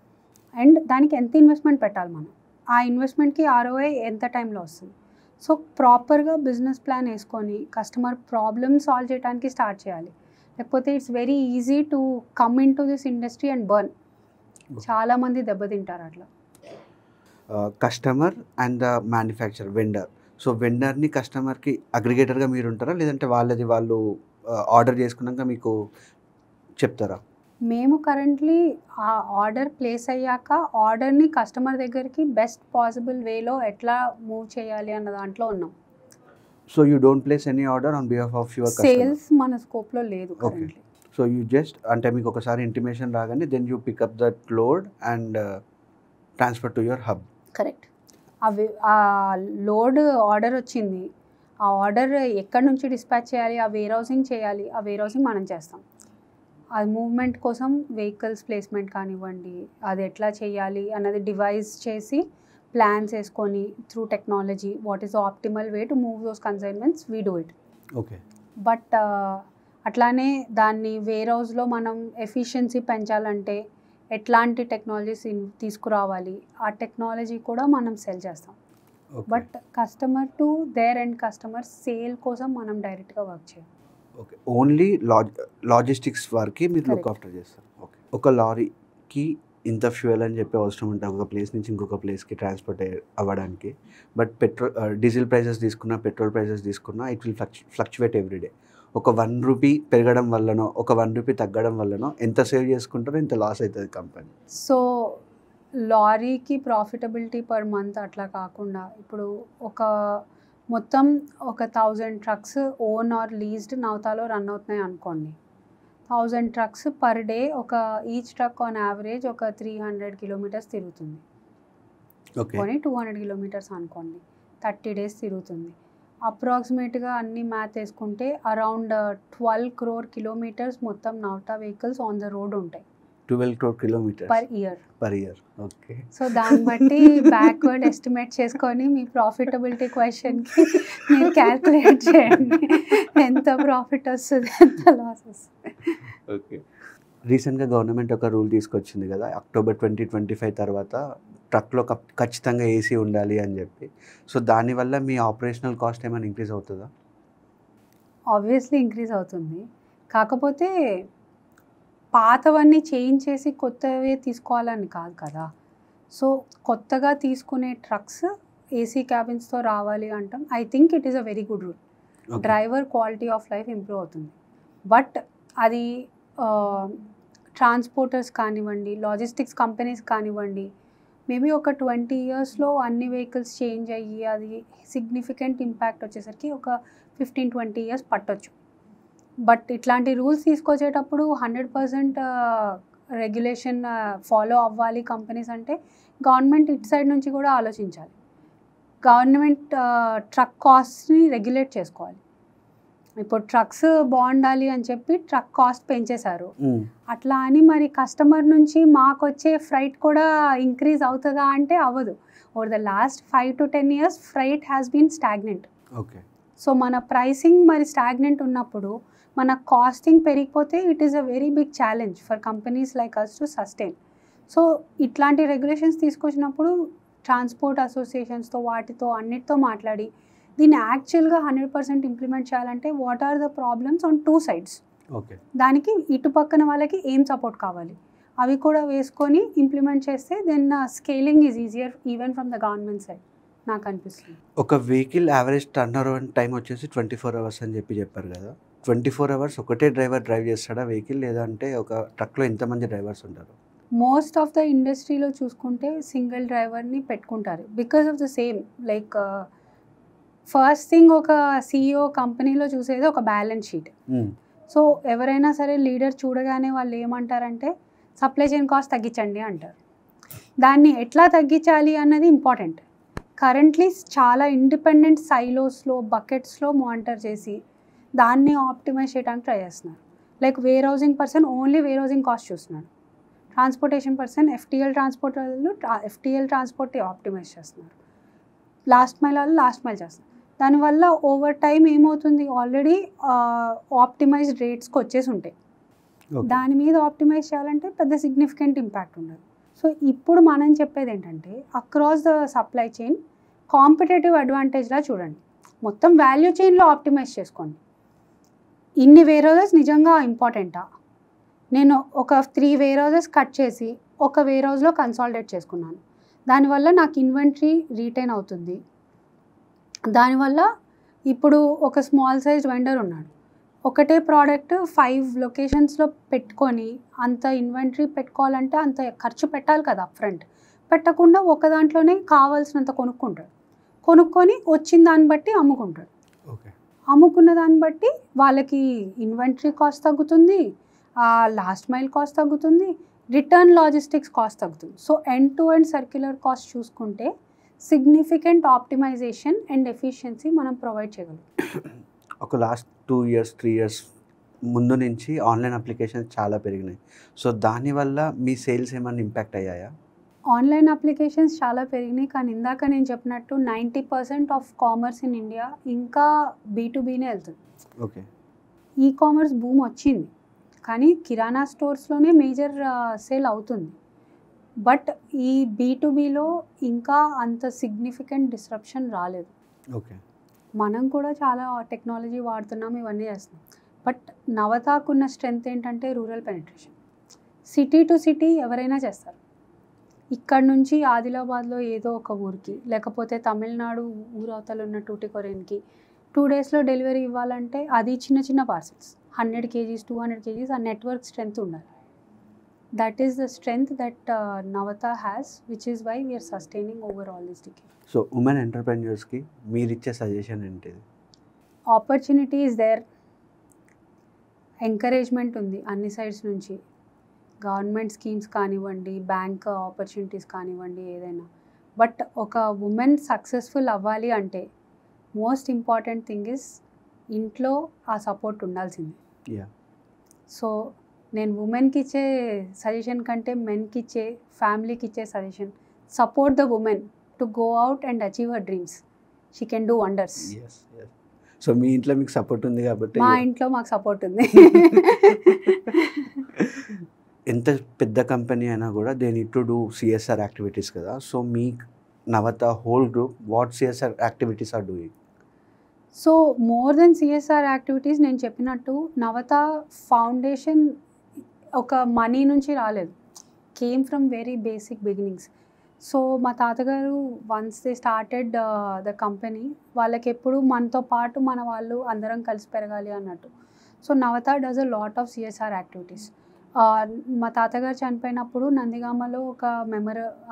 అండ్ దానికి ఎంత ఇన్వెస్ట్మెంట్ పెట్టాలి మనం, ఆ ఇన్వెస్ట్మెంట్కి ROI ఎంత టైంలో వస్తుంది. సో ప్రాపర్గా బిజినెస్ ప్లాన్ వేసుకొని కస్టమర్ ప్రాబ్లమ్ సాల్వ్ చేయడానికి స్టార్ట్ చేయాలి. లేకపోతే it's very easy to come into this industry and burn. చాలామంది దెబ్బతింటారు అట్లా. Customer and the manufacture vendor. So వెండర్ని కస్టమర్కి అగ్రిగేటర్గా మీరు ఉంటారా, లేదంటే వాళ్ళు ఆర్డర్ చేసుకున్నాక మీకు చెప్తారా? మేము కరెంట్లీ ఆ ఆర్డర్ ప్లేస్ అయ్యాక ఆర్డర్ని కస్టమర్ దగ్గరికి బెస్ట్ పాసిబుల్ వేలో ఎట్లా మూవ్ చేయాలి అన్న దాంట్లో ఉన్నాం. So you don't place any order on behalf of your customer? Sales మన స్కోప్లో లేదు కరెంట్లీ. సో యూ జస్ట్ అంటే మీకు ఒకసారి ఇంటిమేషన్ రాగానే then you pick up that load and transfer to your hub. Correct. ఆ లోడ్ ఆర్డర్ వచ్చింది, ఆ ఆర్డర్ ఎక్కడి నుంచి డిస్పాచ్ చేయాలి, ఆ వేర్హౌసింగ్ చేయాలి, ఆ వేర్హౌసింగ్ మనం చేస్తాం. అది మూవ్మెంట్ కోసం వెహికల్స్ ప్లేస్మెంట్ కానివ్వండి, అది ఎట్లా చేయాలి అన్నది డివైస్ చేసి ప్లాన్స్ వేసుకొని through technology what is optimal way to move those consignments we do it. Okay. But అట్లానే దాన్ని వేర్ హౌస్లో మనం ఎఫిషియన్సీ పెంచాలంటే ఎట్లాంటి టెక్నాలజీస్ తీసుకురావాలి, ఆ టెక్నాలజీ కూడా మనం సెల్ చేస్తాం. But customer to their and customer sale కోసం మనం డైరెక్ట్గా వర్క్ చేయాలి. ఓకే. ఓన్లీ లాజిస్టిక్స్ వరకు మీరు లుక్ ఆఫ్టర్ చేస్తారు. ఓకే. ఒక లారీకి ఇంత ఫ్యూయల్ అని చెప్పి అవసరం ఉంటుంది ఒక ప్లేస్ నుంచి ఇంకొక ప్లేస్కి ట్రాన్స్పోర్ట్ అవ్వడానికి. బట్ డీజిల్ ప్రైసెస్ తీసుకున్నా, పెట్రోల్ ప్రైసెస్ తీసుకున్నా ఇట్ విల్ ఫ్లక్చువేట్ ఎవ్రీడే. ఒక 1 రూపీ పెరగడం వల్లనో ఒక 1 రూపీ తగ్గడం వల్లనో ఎంత సేవ్ చేసుకుంటారో ఇంత లాస్ అవుతుంది కంపెనీ. సో లారీకి ప్రాఫిటబిలిటీ పర్ మంత్ అట్లా కాకుండా ఇప్పుడు మొత్తం ఒక 1000 ట్రక్స్ ఓన్ ఆర్ లీజ్డ్ నవతాలో రన్ అవుతున్నాయి అనుకోండి. 1000 trucks per day, each truck on average ఒక 300 కిలోమీటర్స్ తిరుగుతుంది. కొని 200 కిలోమీటర్స్ అనుకోండి, 30 డేస్ తిరుగుతుంది. అప్రాక్సిమేట్గా అన్ని మ్యాథ్ వేసుకుంటే అరౌండ్ 12 crore కిలోమీటర్స్ మొత్తం Navata vehicles on the road ఉంటాయి. 12 crore kilometers per year. Okay. So దాన్ని బట్టి బ్యాక్వర్డ్ ఎస్టిమేట్ చేసుకొని మీ ప్రాఫిటబిలిటీ క్వశ్చన్కి మీరు క్యాల్కులేట్ చేయండి ఎంత ప్రాఫిట్ వస్తుంది, ఎంత లాస్ వస్తుంది. ఓకే. రీసెంట్గా గవర్నమెంట్ ఒక రూల్ తీసుకొచ్చింది కదా, అక్టోబర్ 2025 తర్వాత ట్రక్లో ఖచ్చితంగా ఏసీ ఉండాలి అని చెప్పి. సో దానివల్ల మీ ఆపరేషనల్ కాస్ట్ ఏమైనా ఇంక్రీజ్ అవుతుందా? ఆబ్వియస్లీ ఇంక్రీజ్ అవుతుంది. కాకపోతే పాతవన్నీ చేంజ్ చేసి కొత్తవే తీసుకోవాలని కాదు కదా. సో కొత్తగా తీసుకునే ట్రక్స్ ఏసీ క్యాబిన్స్తో రావాలి అంటాం. I think it is a very good rule. Driver quality of life improve అవుతుంది. బట్ అది ట్రాన్స్పోర్టర్స్ కానివ్వండి, లాజిస్టిక్స్ కంపెనీస్ కానివ్వండి, మేబీ ఒక 20 ఇయర్స్లో అన్ని వెహికల్స్ చేంజ్ అయ్యి అది సిగ్నిఫికెంట్ ఇంపాక్ట్ వచ్చేసరికి ఒక 15-20 ఇయర్స్ పట్టొచ్చు. బట్ ఇట్లాంటి రూల్స్ తీసుకొచ్చేటప్పుడు 100% రెగ్యులేషన్ ఫాలో అవ్వాలి కంపెనీస్ అంటే గవర్నమెంట్ ఇటు సైడ్ నుంచి కూడా ఆలోచించాలి. గవర్నమెంట్ ట్రక్ కాస్ట్ని రెగ్యులేట్ చేసుకోవాలి. ఇప్పుడు ట్రక్స్ బాగుండాలి అని చెప్పి ట్రక్ కాస్ట్ పెంచేశారు. అట్లా అని మరి కస్టమర్ నుంచి మాకు వచ్చే ఫ్రైట్ కూడా ఇంక్రీజ్ అవుతుందా అంటే అవ్వదు. Over the last 5 to 10 years freight has been stagnant. Okay. So మన ప్రైసింగ్ మరి స్టాగ్నెంట్ ఉన్నప్పుడు మన కాస్టింగ్ పెరిగిపోతే it is a very big challenge for companies like us to sustain. So ఇట్లాంటి రెగ్యులేషన్స్ తీసుకొచ్చినప్పుడు ట్రాన్స్పోర్ట్ అసోసియేషన్స్తో వాటితో అన్నిటితో మాట్లాడి దీన్ని యాక్చువల్గా 100% ఇంప్లిమెంట్ చేయాలంటే what are the problems on 2 sides. Okay. దానికి ఇటు పక్కన వాళ్ళకి ఏం సపోర్ట్ కావాలి అవి కూడా వేసుకొని ఇంప్లిమెంట్ చేస్తే then scaling is easier even from the government side నాకు అనిపిస్తుంది. ఒక vehicle average turn around time వచ్చేసి 24 hours అని చెప్పారు కదా. 24 hours ఒకటే డ్రైవర్ డ్రైవ్ చేస్తాడా వెహికల్, లేదంటే ఒక ట్రక్లో ఎంతమంది డ్రైవర్స్ ఉంటారు? మోస్ట్ ఆఫ్ ద ఇండస్ట్రీలో చూసుకుంటే సింగిల్ డ్రైవర్ని పెట్టుకుంటారు because of the same like first thing ఒక CEO కంపెనీలో చూసేది ఒక బ్యాలెన్స్ షీట్. సో ఎవరైనా సరే లీడర్ చూడగానే వాళ్ళు ఏమంటారంటే సప్లై చైన్ కాస్ట్ తగ్గించండి అంటారు. దాన్ని ఎట్లా తగ్గించాలి అన్నది ఇంపార్టెంట్. కరెంట్లీ చాలా ఇండిపెండెంట్ సైలోస్లో బకెట్స్లో మానిటర్ చేసి దాన్ని ఆప్టిమైజ్ చేయడానికి ట్రై చేస్తున్నారు. Like warehousing person only warehousing cost చూస్తున్నాడు. ట్రాన్స్పోర్టేషన్ పర్సన్ FTL ట్రాన్స్పోర్ట్ వాళ్ళు FTL ట్రాన్స్పోర్ట్ ఆప్టిమైజ్ చేస్తున్నారు. లాస్ట్ మైల్ వాళ్ళు లాస్ట్ మైల్ చేస్తున్నారు. దానివల్ల ఓవర్ టైం ఏమవుతుంది ఆల్రెడీ ఆప్టిమైజ్డ్ రేట్స్కి వచ్చేసి ఉంటాయి. దాని మీద ఆప్టిమైజ్ చేయాలంటే పెద్ద సిగ్నిఫికెంట్ ఇంపాక్ట్ ఉండదు. సో ఇప్పుడు మనం చెప్పేది ఏంటంటే across the supply chain competitive అడ్వాంటేజ్లా చూడండి. మొత్తం వాల్యూ చైన్లో ఆప్టిమైజ్ చేసుకోండి. ఇన్ని వేర్ హౌసెస్ నిజంగా ఇంపార్టెంటా? నేను ఒక 3 వేర్ హౌసెస్ కట్ చేసి ఒక వేర్ హౌస్లో కన్సాలిడేట్ చేసుకున్నాను. దానివల్ల నాకు ఇన్వెంటరీ రీటైన్ అవుతుంది. దానివల్ల ఇప్పుడు ఒక స్మాల్ సైజ్ వెండర్ ఉన్నాడు, ఒకటే ప్రోడక్ట్ 5 లొకేషన్స్లో పెట్టుకొని అంత ఇన్వెంటరీ పెట్టుకోవాలంటే అంత ఖర్చు పెట్టాలి కదా అప్ఫ్రంట్. పెట్టకుండా ఒక దాంట్లోనే కావాల్సినంత కొనుక్కొని వచ్చిన దాన్ని బట్టి అమ్ముకుంటాడు. అమ్ముకున్న దాన్ని బట్టి వాళ్ళకి ఇన్వెంటరీ కాస్ట్ తగ్గుతుంది, లాస్ట్ మైల్ కాస్ట్ తగ్గుతుంది, రిటర్న్ లాజిస్టిక్స్ కాస్ట్ తగ్గుతుంది. So end to end circular cost చూసుకుంటే సిగ్నిఫికెంట్ ఆప్టిమైజేషన్ అండ్ ఎఫిషియన్సీ మనం ప్రొవైడ్ చేయగలం. ఒక లాస్ట్ 2 years 3 years ముందు నుంచి ఆన్లైన్ అప్లికేషన్స్ చాలా పెరిగినాయి. సో దానివల్ల మీ సేల్స్ ఏమైనా ఇంపాక్ట్ అయ్యాయా? ఆన్లైన్ అప్లికేషన్స్ చాలా పెరిగినాయి, కానీ ఇందాక నేను చెప్పినట్టు 90% ఆఫ్ కామర్స్ ఇన్ ఇండియా ఇంకా B2Bనే వెళ్తుంది. ఓకే. కామర్స్ బూమ్ వచ్చింది, కానీ కిరాణా స్టోర్స్లోనే మేజర్ సేల్ అవుతుంది. బట్ ఈ B2Bలో ఇంకా అంత సిగ్నిఫికెంట్ డిస్రప్షన్ రాలేదు. ఓకే. మనం కూడా చాలా టెక్నాలజీ వాడుతున్నాం, ఇవన్నీ చేస్తున్నాం. బట్ నవతాకున్న స్ట్రెంగ్త్ ఏంటంటే rural penetration. City to city ఎవరైనా చేస్తారు. ఇక్కడ నుంచి ఆదిలాబాద్లో ఏదో ఒక ఊరికి, లేకపోతే తమిళనాడు ఊరవతలు ఉన్న టూటికొరేన్కి 2 daysలో డెలివరీ ఇవ్వాలంటే అది చిన్న చిన్న పార్సెల్స్ 100 kgs 200 kgs ఆ నెట్వర్క్ స్ట్రెంగ్త్ ఉండాలి. That is the strength that Navata has, which is why we're sustaining over all this decade. So women ఎంటర్ప్రెన్యూర్స్కి మీరు ఇచ్చే సజెషన్ ఏంటిది? ఆపర్చునిటీ ఈస్ దేర్, ఎంకరేజ్మెంట్ ఉంది అన్ని సైడ్స్ నుంచి. గవర్నమెంట్ స్కీమ్స్ కానివ్వండి, బ్యాంక్ ఆపర్చునిటీస్ కానివ్వండి, ఏదైనా. బట్ ఒక ఉమెన్ సక్సెస్ఫుల్ అవ్వాలి అంటే మోస్ట్ ఇంపార్టెంట్ థింగ్ ఇస్ ఇంట్లో ఆ సపోర్ట్ ఉండాల్సింది. సో నేను ఉమెన్కి ఇచ్చే సజెషన్ కంటే మెన్కి ఇచ్చే, ఫ్యామిలీకి ఇచ్చే suggestion, support the women to go out and achieve her dreams. She can do wonders. So మీ ఇంట్లో మీకు సపోర్ట్ ఉంది కాబట్టి? మా ఇంట్లో మాకు సపోర్ట్ ఉంది. ఎంత పెద్ద కంపెనీ అయినా కూడా they need to do CSR activities కదా. సో మీ Navata whole group what CSR activities are doing? So more than CSR activities, నేను చెప్పినట్టు నవత ఫౌండేషన్ ఒక మనీ నుంచి రాలేదు, came from very basic beginnings. So మా తాతగారు once they started the company, వాళ్ళకి ఎప్పుడు మనతో పాటు మన వాళ్ళు అందరం కలిసి పెరగాలి అన్నట్టు. So Navata does a lot of CSR activities. మా తాతగారు చనిపోయినప్పుడు నందిగామలో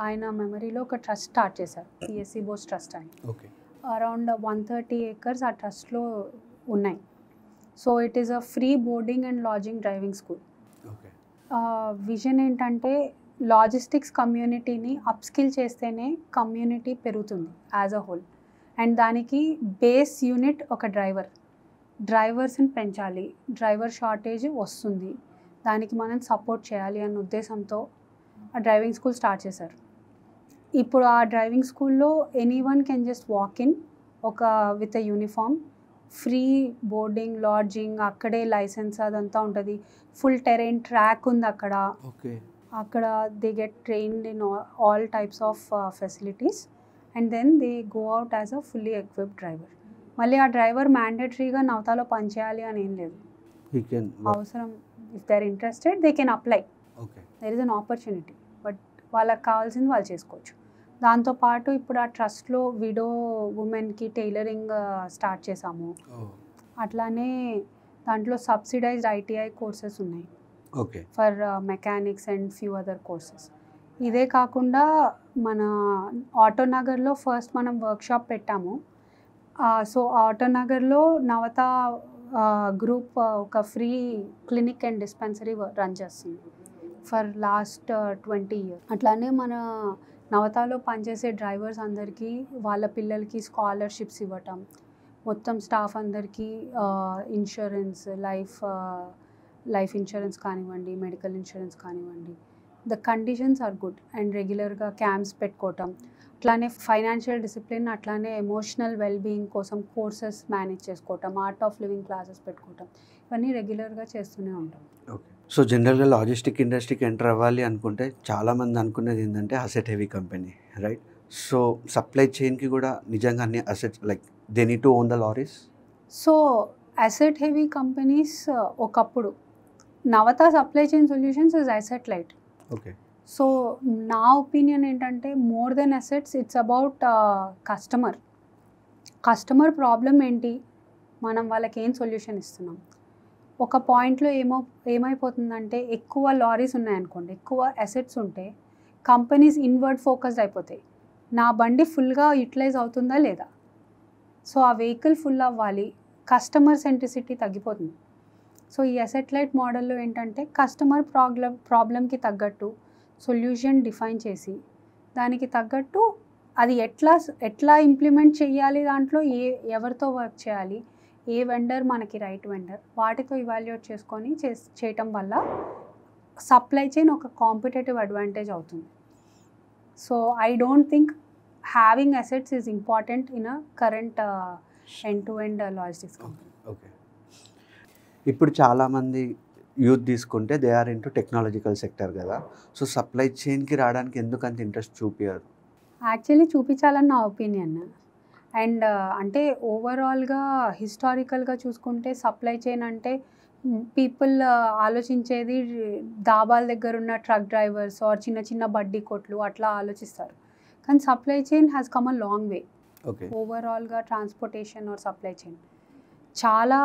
ఆయన మెమరీలో ఒక ట్రస్ట్ స్టార్ట్ చేశారు, పిఎస్సి బోస్ ట్రస్ట్ అని. ఓకే. అరౌండ్ 130 acres ఆ ట్రస్ట్లో ఉన్నాయి. So it is a free boarding and lodging driving school. Okay. Vision ఏంటంటే లాజిస్టిక్స్ కమ్యూనిటీని అప్స్కిల్ చేస్తేనే కమ్యూనిటీ పెరుగుతుంది యాజ్ అ హోల్. అండ్ దానికి బేస్ యూనిట్ ఒక డ్రైవర్స్ని పెంచాలి, డ్రైవర్ షార్టేజ్ వస్తుంది, దానికి మనం సపోర్ట్ చేయాలి అన్న ఉద్దేశంతో ఆ డ్రైవింగ్ స్కూల్ స్టార్ట్ చేశారు. ఇప్పుడు ఆ డ్రైవింగ్ స్కూల్లో anyone can just walk in with a uniform, free boarding lodging, అక్కడే లైసెన్స్ అదంతా ఉంటుంది, ఫుల్ టెరైన్ ట్రాక్ ఉంది అక్కడ. ఓకే. అక్కడ they get trained in all types of facilities and then they go out as a fully equipped driver. మళ్ళీ ఆ driver మ్యాండేటరీగా నవతాలో పనిచేయాలి అని ఏం లేదు, అవసరం if they are interested they can apply. There is an opportunity, but వాళ్ళకి కావాల్సింది వాళ్ళు చేసుకోవచ్చు. దాంతోపాటు ఇప్పుడు ఆ ట్రస్ట్లో విడో ఉమెన్కి టైలరింగ్ స్టార్ట్ చేసాము. అట్లానే దాంట్లో సబ్సిడైజ్డ్ ఐటీఐ కోర్సెస్ ఉన్నాయి for mechanics and few other courses. ఇదే కాకుండా మన ఆటోనగర్లో ఫస్ట్ మనం వర్క్షాప్ పెట్టాము. సో ఆటోనగర్లో నవత గ్రూప్ ఒక free clinic and dispensary run చేస్తుంది ఫర్ లాస్ట్ 20 years. అట్లానే మన నవతాలో పనిచేసే డ్రైవర్స్ అందరికీ వాళ్ళ పిల్లలకి స్కాలర్షిప్స్ ఇవ్వటం, మొత్తం స్టాఫ్ అందరికీ ఇన్సూరెన్స్, లైఫ్ ఇన్సూరెన్స్ కానివ్వండి, మెడికల్ ఇన్సూరెన్స్ కానివ్వండి, the conditions are good. And రెగ్యులర్గా క్యాంప్స్ పెట్టుకోవటం, అట్లానే ఫైనాన్షియల్ డిసిప్లిన్, అట్లానే ఎమోషనల్ వెల్బీయింగ్ కోసం కోర్సెస్ మేనేజ్ చేసుకోవటం, ఆర్ట్ ఆఫ్ లివింగ్ క్లాసెస్ పెట్టుకోవటం, ఇవన్నీ రెగ్యులర్గా చేస్తూనే ఉంటాం. ఓకే. సో జనరల్గా లాజిస్టిక్ ఇండస్ట్రీకి ఎంటర్ అవ్వాలి అనుకుంటే చాలామంది అనుకునేది ఏంటంటే asset heavy company, right? So supply చైన్కి కూడా నిజంగా అన్ని assets like they need to own the lorries. So asset heavy companies ఒకప్పుడు, Navata supply chain solutions is asset light. Okay. So నా ఒపీనియన్ ఏంటంటే more than assets it's about customer problem ఏంటి, మనం వాళ్ళకి ఏం సొల్యూషన్ ఇస్తున్నాం. ఒక పాయింట్లో ఏమైపోతుందంటే ఎక్కువ లారీస్ ఉన్నాయనుకోండి, ఎక్కువ అసెట్స్ ఉంటే కంపెనీస్ ఇన్వర్డ్ ఫోకస్డ్ అయిపోతాయి. నా బండి ఫుల్గా యూటిలైజ్ అవుతుందా లేదా, సో ఆ వెహికల్ ఫుల్ అవ్వాలి, కస్టమర్ సెంట్రిసిటీ తగ్గిపోతుంది. సో ఈ అసెట్ లైట్ మోడల్లో ఏంటంటే కస్టమర్ ప్రాబ్లంకి తగ్గట్టు సొల్యూషన్ డిఫైన్ చేసి దానికి తగ్గట్టు అది ఎట్లా ఇంప్లిమెంట్ చేయాలి, దాంట్లో ఎవరితో వర్క్ చేయాలి, ఏ వెండర్ మనకి రైట్ వెండర్, వాటితో ఇవాల్యుయేట్ చేసుకొని చేయటం వల్ల సప్లై చైన్ ఒక కాంపిటేటివ్ అడ్వాంటేజ్ అవుతుంది. So I don't think having assets is important in a current end to end logistics company. Okay. ఇప్పుడు చాలామంది యూత్ తీసుకుంటే they are into technological sector కదా, సో సప్లై చైన్కి రావడానికి ఎందుకంత ఇంట్రెస్ట్ చూపించారు? యాక్చువల్లీ చూపించాలని నా ఒపీనియన్. అండ్ అంటే ఓవరాల్గా హిస్టారికల్గా చూసుకుంటే సప్లై చైన్ అంటే పీపుల్ ఆలోచించేది డాబాల దగ్గర ఉన్న ట్రక్ డ్రైవర్స్ ఆర్ చిన్న చిన్న బడ్డీ కొట్లు అట్లా ఆలోచిస్తారు. కానీ supply chain has come a long way. Okay. ఓవరాల్గా ట్రాన్స్పోర్టేషన్ ఆర్ సప్లై చైన్ చాలా,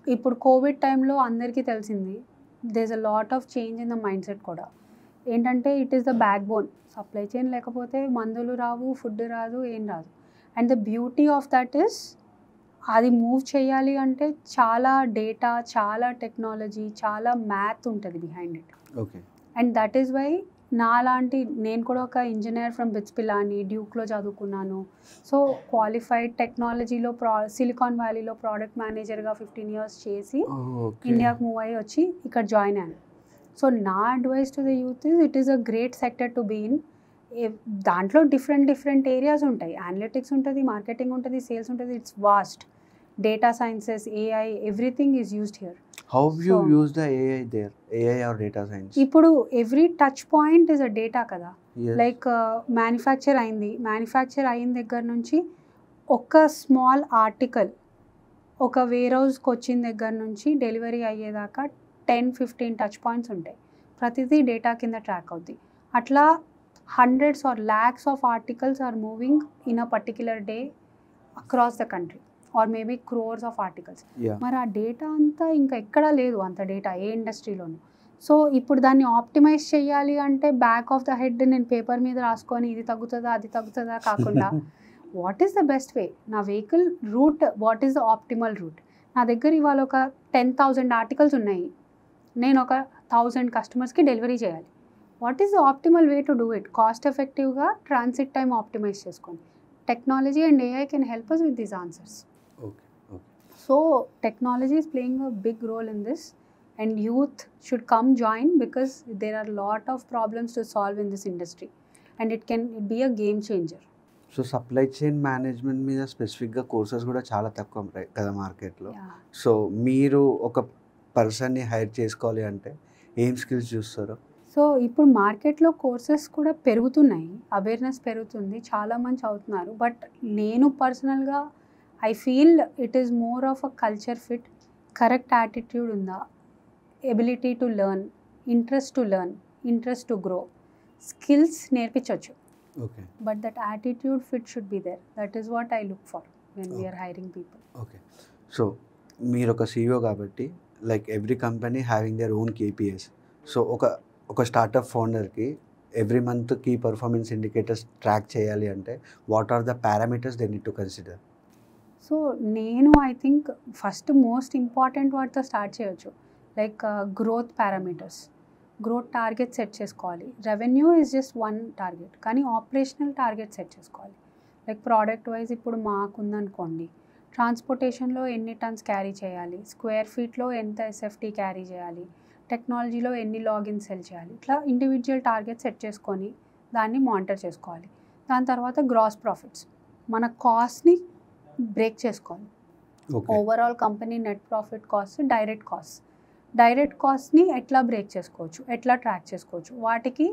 ఇప్పుడు కోవిడ్ టైంలో అందరికీ తెలిసింది there is a lot of change in the mindset కూడా. ఏంటంటే it is the backbone. Supply chain లేకపోతే మందులు రావు, ఫుడ్ రాదు, ఏం రాదు. And the beauty of that is అది మూవ్ చేయాలి అంటే చాలా డేటా, చాలా టెక్నాలజీ, చాలా మ్యాథ్ ఉంటుంది behind it. Okay. And that is why నేను కూడా ఒక ఇంజనీర్ ఫ్రమ్ బిట్స్ పిలాని డ్యూక్లో చదువుకున్నాను. సో క్వాలిఫైడ్ టెక్నాలజీలో సిలికాన్ వ్యాలీలో ప్రోడక్ట్ మేనేజర్గా 15 years చేసి ఇండియాకి మూవ్ అయ్యి వచ్చి ఇక్కడ జాయిన్ అయ్యాను. సో నా advice to the youth is it is a great sector to be in. దాంట్లో డిఫరెంట్ ఏరియాస్ ఉంటాయి, అనలిటిక్స్ ఉంటుంది, మార్కెటింగ్ ఉంటుంది, సేల్స్ ఉంటుంది, it's vast. Data sciences, AI, everything is used here. How you use the AI there? AI or data science? ఇప్పుడు every touch point is a data కదా. Yes. Like manufacture అయిన దగ్గర నుంచి ఒక small article ఒక wear హౌస్కి వచ్చిన దగ్గర నుంచి డెలివరీ అయ్యేదాకా 10-15 టచ్ పాయింట్స్ ఉంటాయి. ప్రతిదీ డేటా కింద ట్రాక్ అవుద్ది. అట్లా hundreds or lakhs of articles are moving in a particular day across the country. Or maybe crores of articles. మరి ఆ డేటా అంతా ఇంకా ఎక్కడా లేదు, అంత డేటా ఏ ఇండస్ట్రీలోనూ. సో ఇప్పుడు దాన్ని ఆప్టిమైజ్ చేయాలి అంటే బ్యాక్ ఆఫ్ ద హెడ్ నేను పేపర్ మీద రాసుకొని ఇది తగ్గుతుందా అది తగ్గుతుందా కాకుండా what is the best way, నా vehicle route, what is the optimal route. నా దగ్గర ఇవాళ ఒక 10,000 ఆర్టికల్స్ ఉన్నాయి, నేను ఒక 1,000 కస్టమర్స్కి డెలివరీ చేయాలి. What is the optimal way to do it? Cost ఎఫెక్టివ్గా ట్రాన్సిట్ టైం ఆప్టిమైజ్ చేసుకోండి. Technology and AI can help us with these answers. So technology is playing a big role in this, and youth should come join because there are a lot of problems to solve in this industry, and it can be a game changer. So supply chain management మీద స్పెసిఫిక్గా courses కూడా చాలా తక్కువ ఉంటాయి కదా మార్కెట్లో. So మీరు ఒక పర్సన్ని హైర్ చేసుకోవాలి అంటే ఏం స్కిల్స్ చూస్తారు? సో ఇప్పుడు మార్కెట్లో కోర్సెస్ కూడా పెరుగుతున్నాయి, అవేర్నెస్ పెరుగుతుంది, చాలామంది చదువుతున్నారు. బట్ నేను పర్సనల్గా I feel it is more of a culture fit, correct attitude ఉందా, ability to learn, interest to learn, interest to grow, skills నేర్పించవచ్చు. Okay, but that attitude fit should be there. That is what I look for when we're hiring people. Okay, so మీరు ఒక CEO కాబట్టి like every company having their own KPIs. So ఒక startup ఫౌండర్కి every month key performance indicators track చేయాలి అంటే what are the parameters they need to consider? So నేను I think first most important వాటితో start చేయొచ్చు. Like growth parameters, growth target set చేసుకోవాలి. Revenue is just one target, కానీ operational target set చేసుకోవాలి. Like product wise ఇప్పుడు మాకుందనుకోండి, ట్రాన్స్పోర్టేషన్లో ఎన్ని టన్స్ క్యారీ చేయాలి, స్క్వేర్ ఫీట్లో ఎంత SFT క్యారీ చేయాలి, టెక్నాలజీలో ఎన్ని లాగిన్ సెల్ చేయాలి, ఇట్లా ఇండివిజువల్ టార్గెట్ సెట్ చేసుకొని దాన్ని మానిటర్ చేసుకోవాలి. దాని తర్వాత గ్రాస్ ప్రాఫిట్స్, మన కాస్ట్ని బ్రేక్ చేసుకోవాలి. Overall company net profit cost, direct కాస్ట్ని ఎట్లా బ్రేక్ చేసుకోవచ్చు, ఎట్లా ట్రాక్ చేసుకోవచ్చు, వాటికి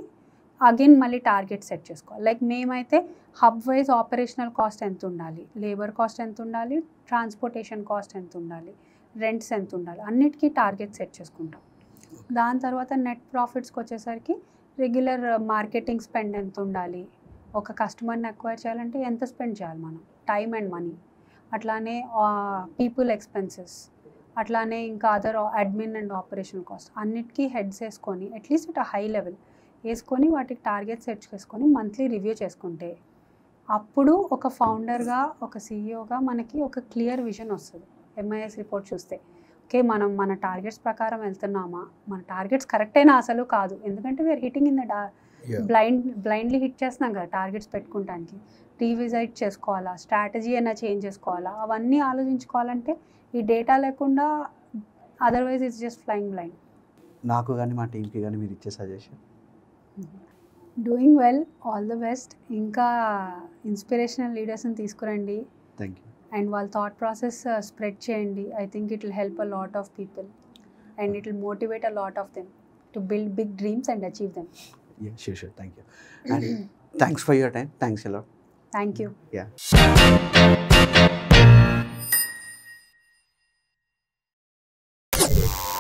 అగైన్ మళ్ళీ టార్గెట్ సెట్ చేసుకోవాలి. లైక్ మేమైతే హబ్ వైజ్ ఆపరేషనల్ కాస్ట్ ఎంత ఉండాలి, లేబర్ కాస్ట్ ఎంత ఉండాలి, ట్రాన్స్పోర్టేషన్ కాస్ట్ ఎంత ఉండాలి, రెంట్స్ ఎంత ఉండాలి, అన్నిటికీ టార్గెట్ సెట్ చేసుకుంటాం. దాని తర్వాత నెట్ ప్రాఫిట్స్కి వచ్చేసరికి రెగ్యులర్ మార్కెటింగ్ స్పెండ్ ఎంత ఉండాలి, ఒక కస్టమర్ని అక్వైర్ చేయాలంటే ఎంత స్పెండ్ చేయాలి మనం, టైం అండ్ మనీ, అట్లానే పీపుల్ ఎక్స్పెన్సెస్, అట్లానే ఇంకా other admin and operational cost, అన్నిటికీ హెడ్స్ వేసుకొని అట్లీస్ట్ ఇట్ హై లెవెల్ వేసుకొని వాటికి టార్గెట్ సెట్ చేసుకొని మంత్లీ రివ్యూ చేసుకుంటే అప్పుడు ఒక ఫౌండర్గా, ఒక CEOగా మనకి ఒక క్లియర్ విజన్ వస్తుంది. MIS రిపోర్ట్ చూస్తే ఓకే మనం మన టార్గెట్స్ ప్రకారం వెళ్తున్నామా, మన టార్గెట్స్ కరెక్టేనా అసలు కాదు, ఎందుకంటే we're hitting in the blindly hit చేస్తున్నాం కదా టార్గెట్స్ పెట్టుకోవడానికి. రీవిజైట్ చేసుకోవాలా, స్ట్రాటజీ అయినా చేంజ్ చేసుకోవాలా, అవన్నీ ఆలోచించుకోవాలంటే ఈ డేటా లేకుండా otherwise it's just flying blind. నాకు కానీ మా టీంకి కానీ మీరు ఇచ్చే suggestion? Doing well, all the best. ఇంకా ఇన్స్పిరేషనల్ లీడర్స్ని తీసుకురండి. Thank you. అండ్ వాళ్ళ థాట్ ప్రాసెస్ స్ప్రెడ్ చేయండి. I think it will help a lot of people and it will motivate a lot of them to build big dreams and achieve them. Yeah, sure. Thank you. And thanks for your time. Thanks a lot. Thank you. Yeah.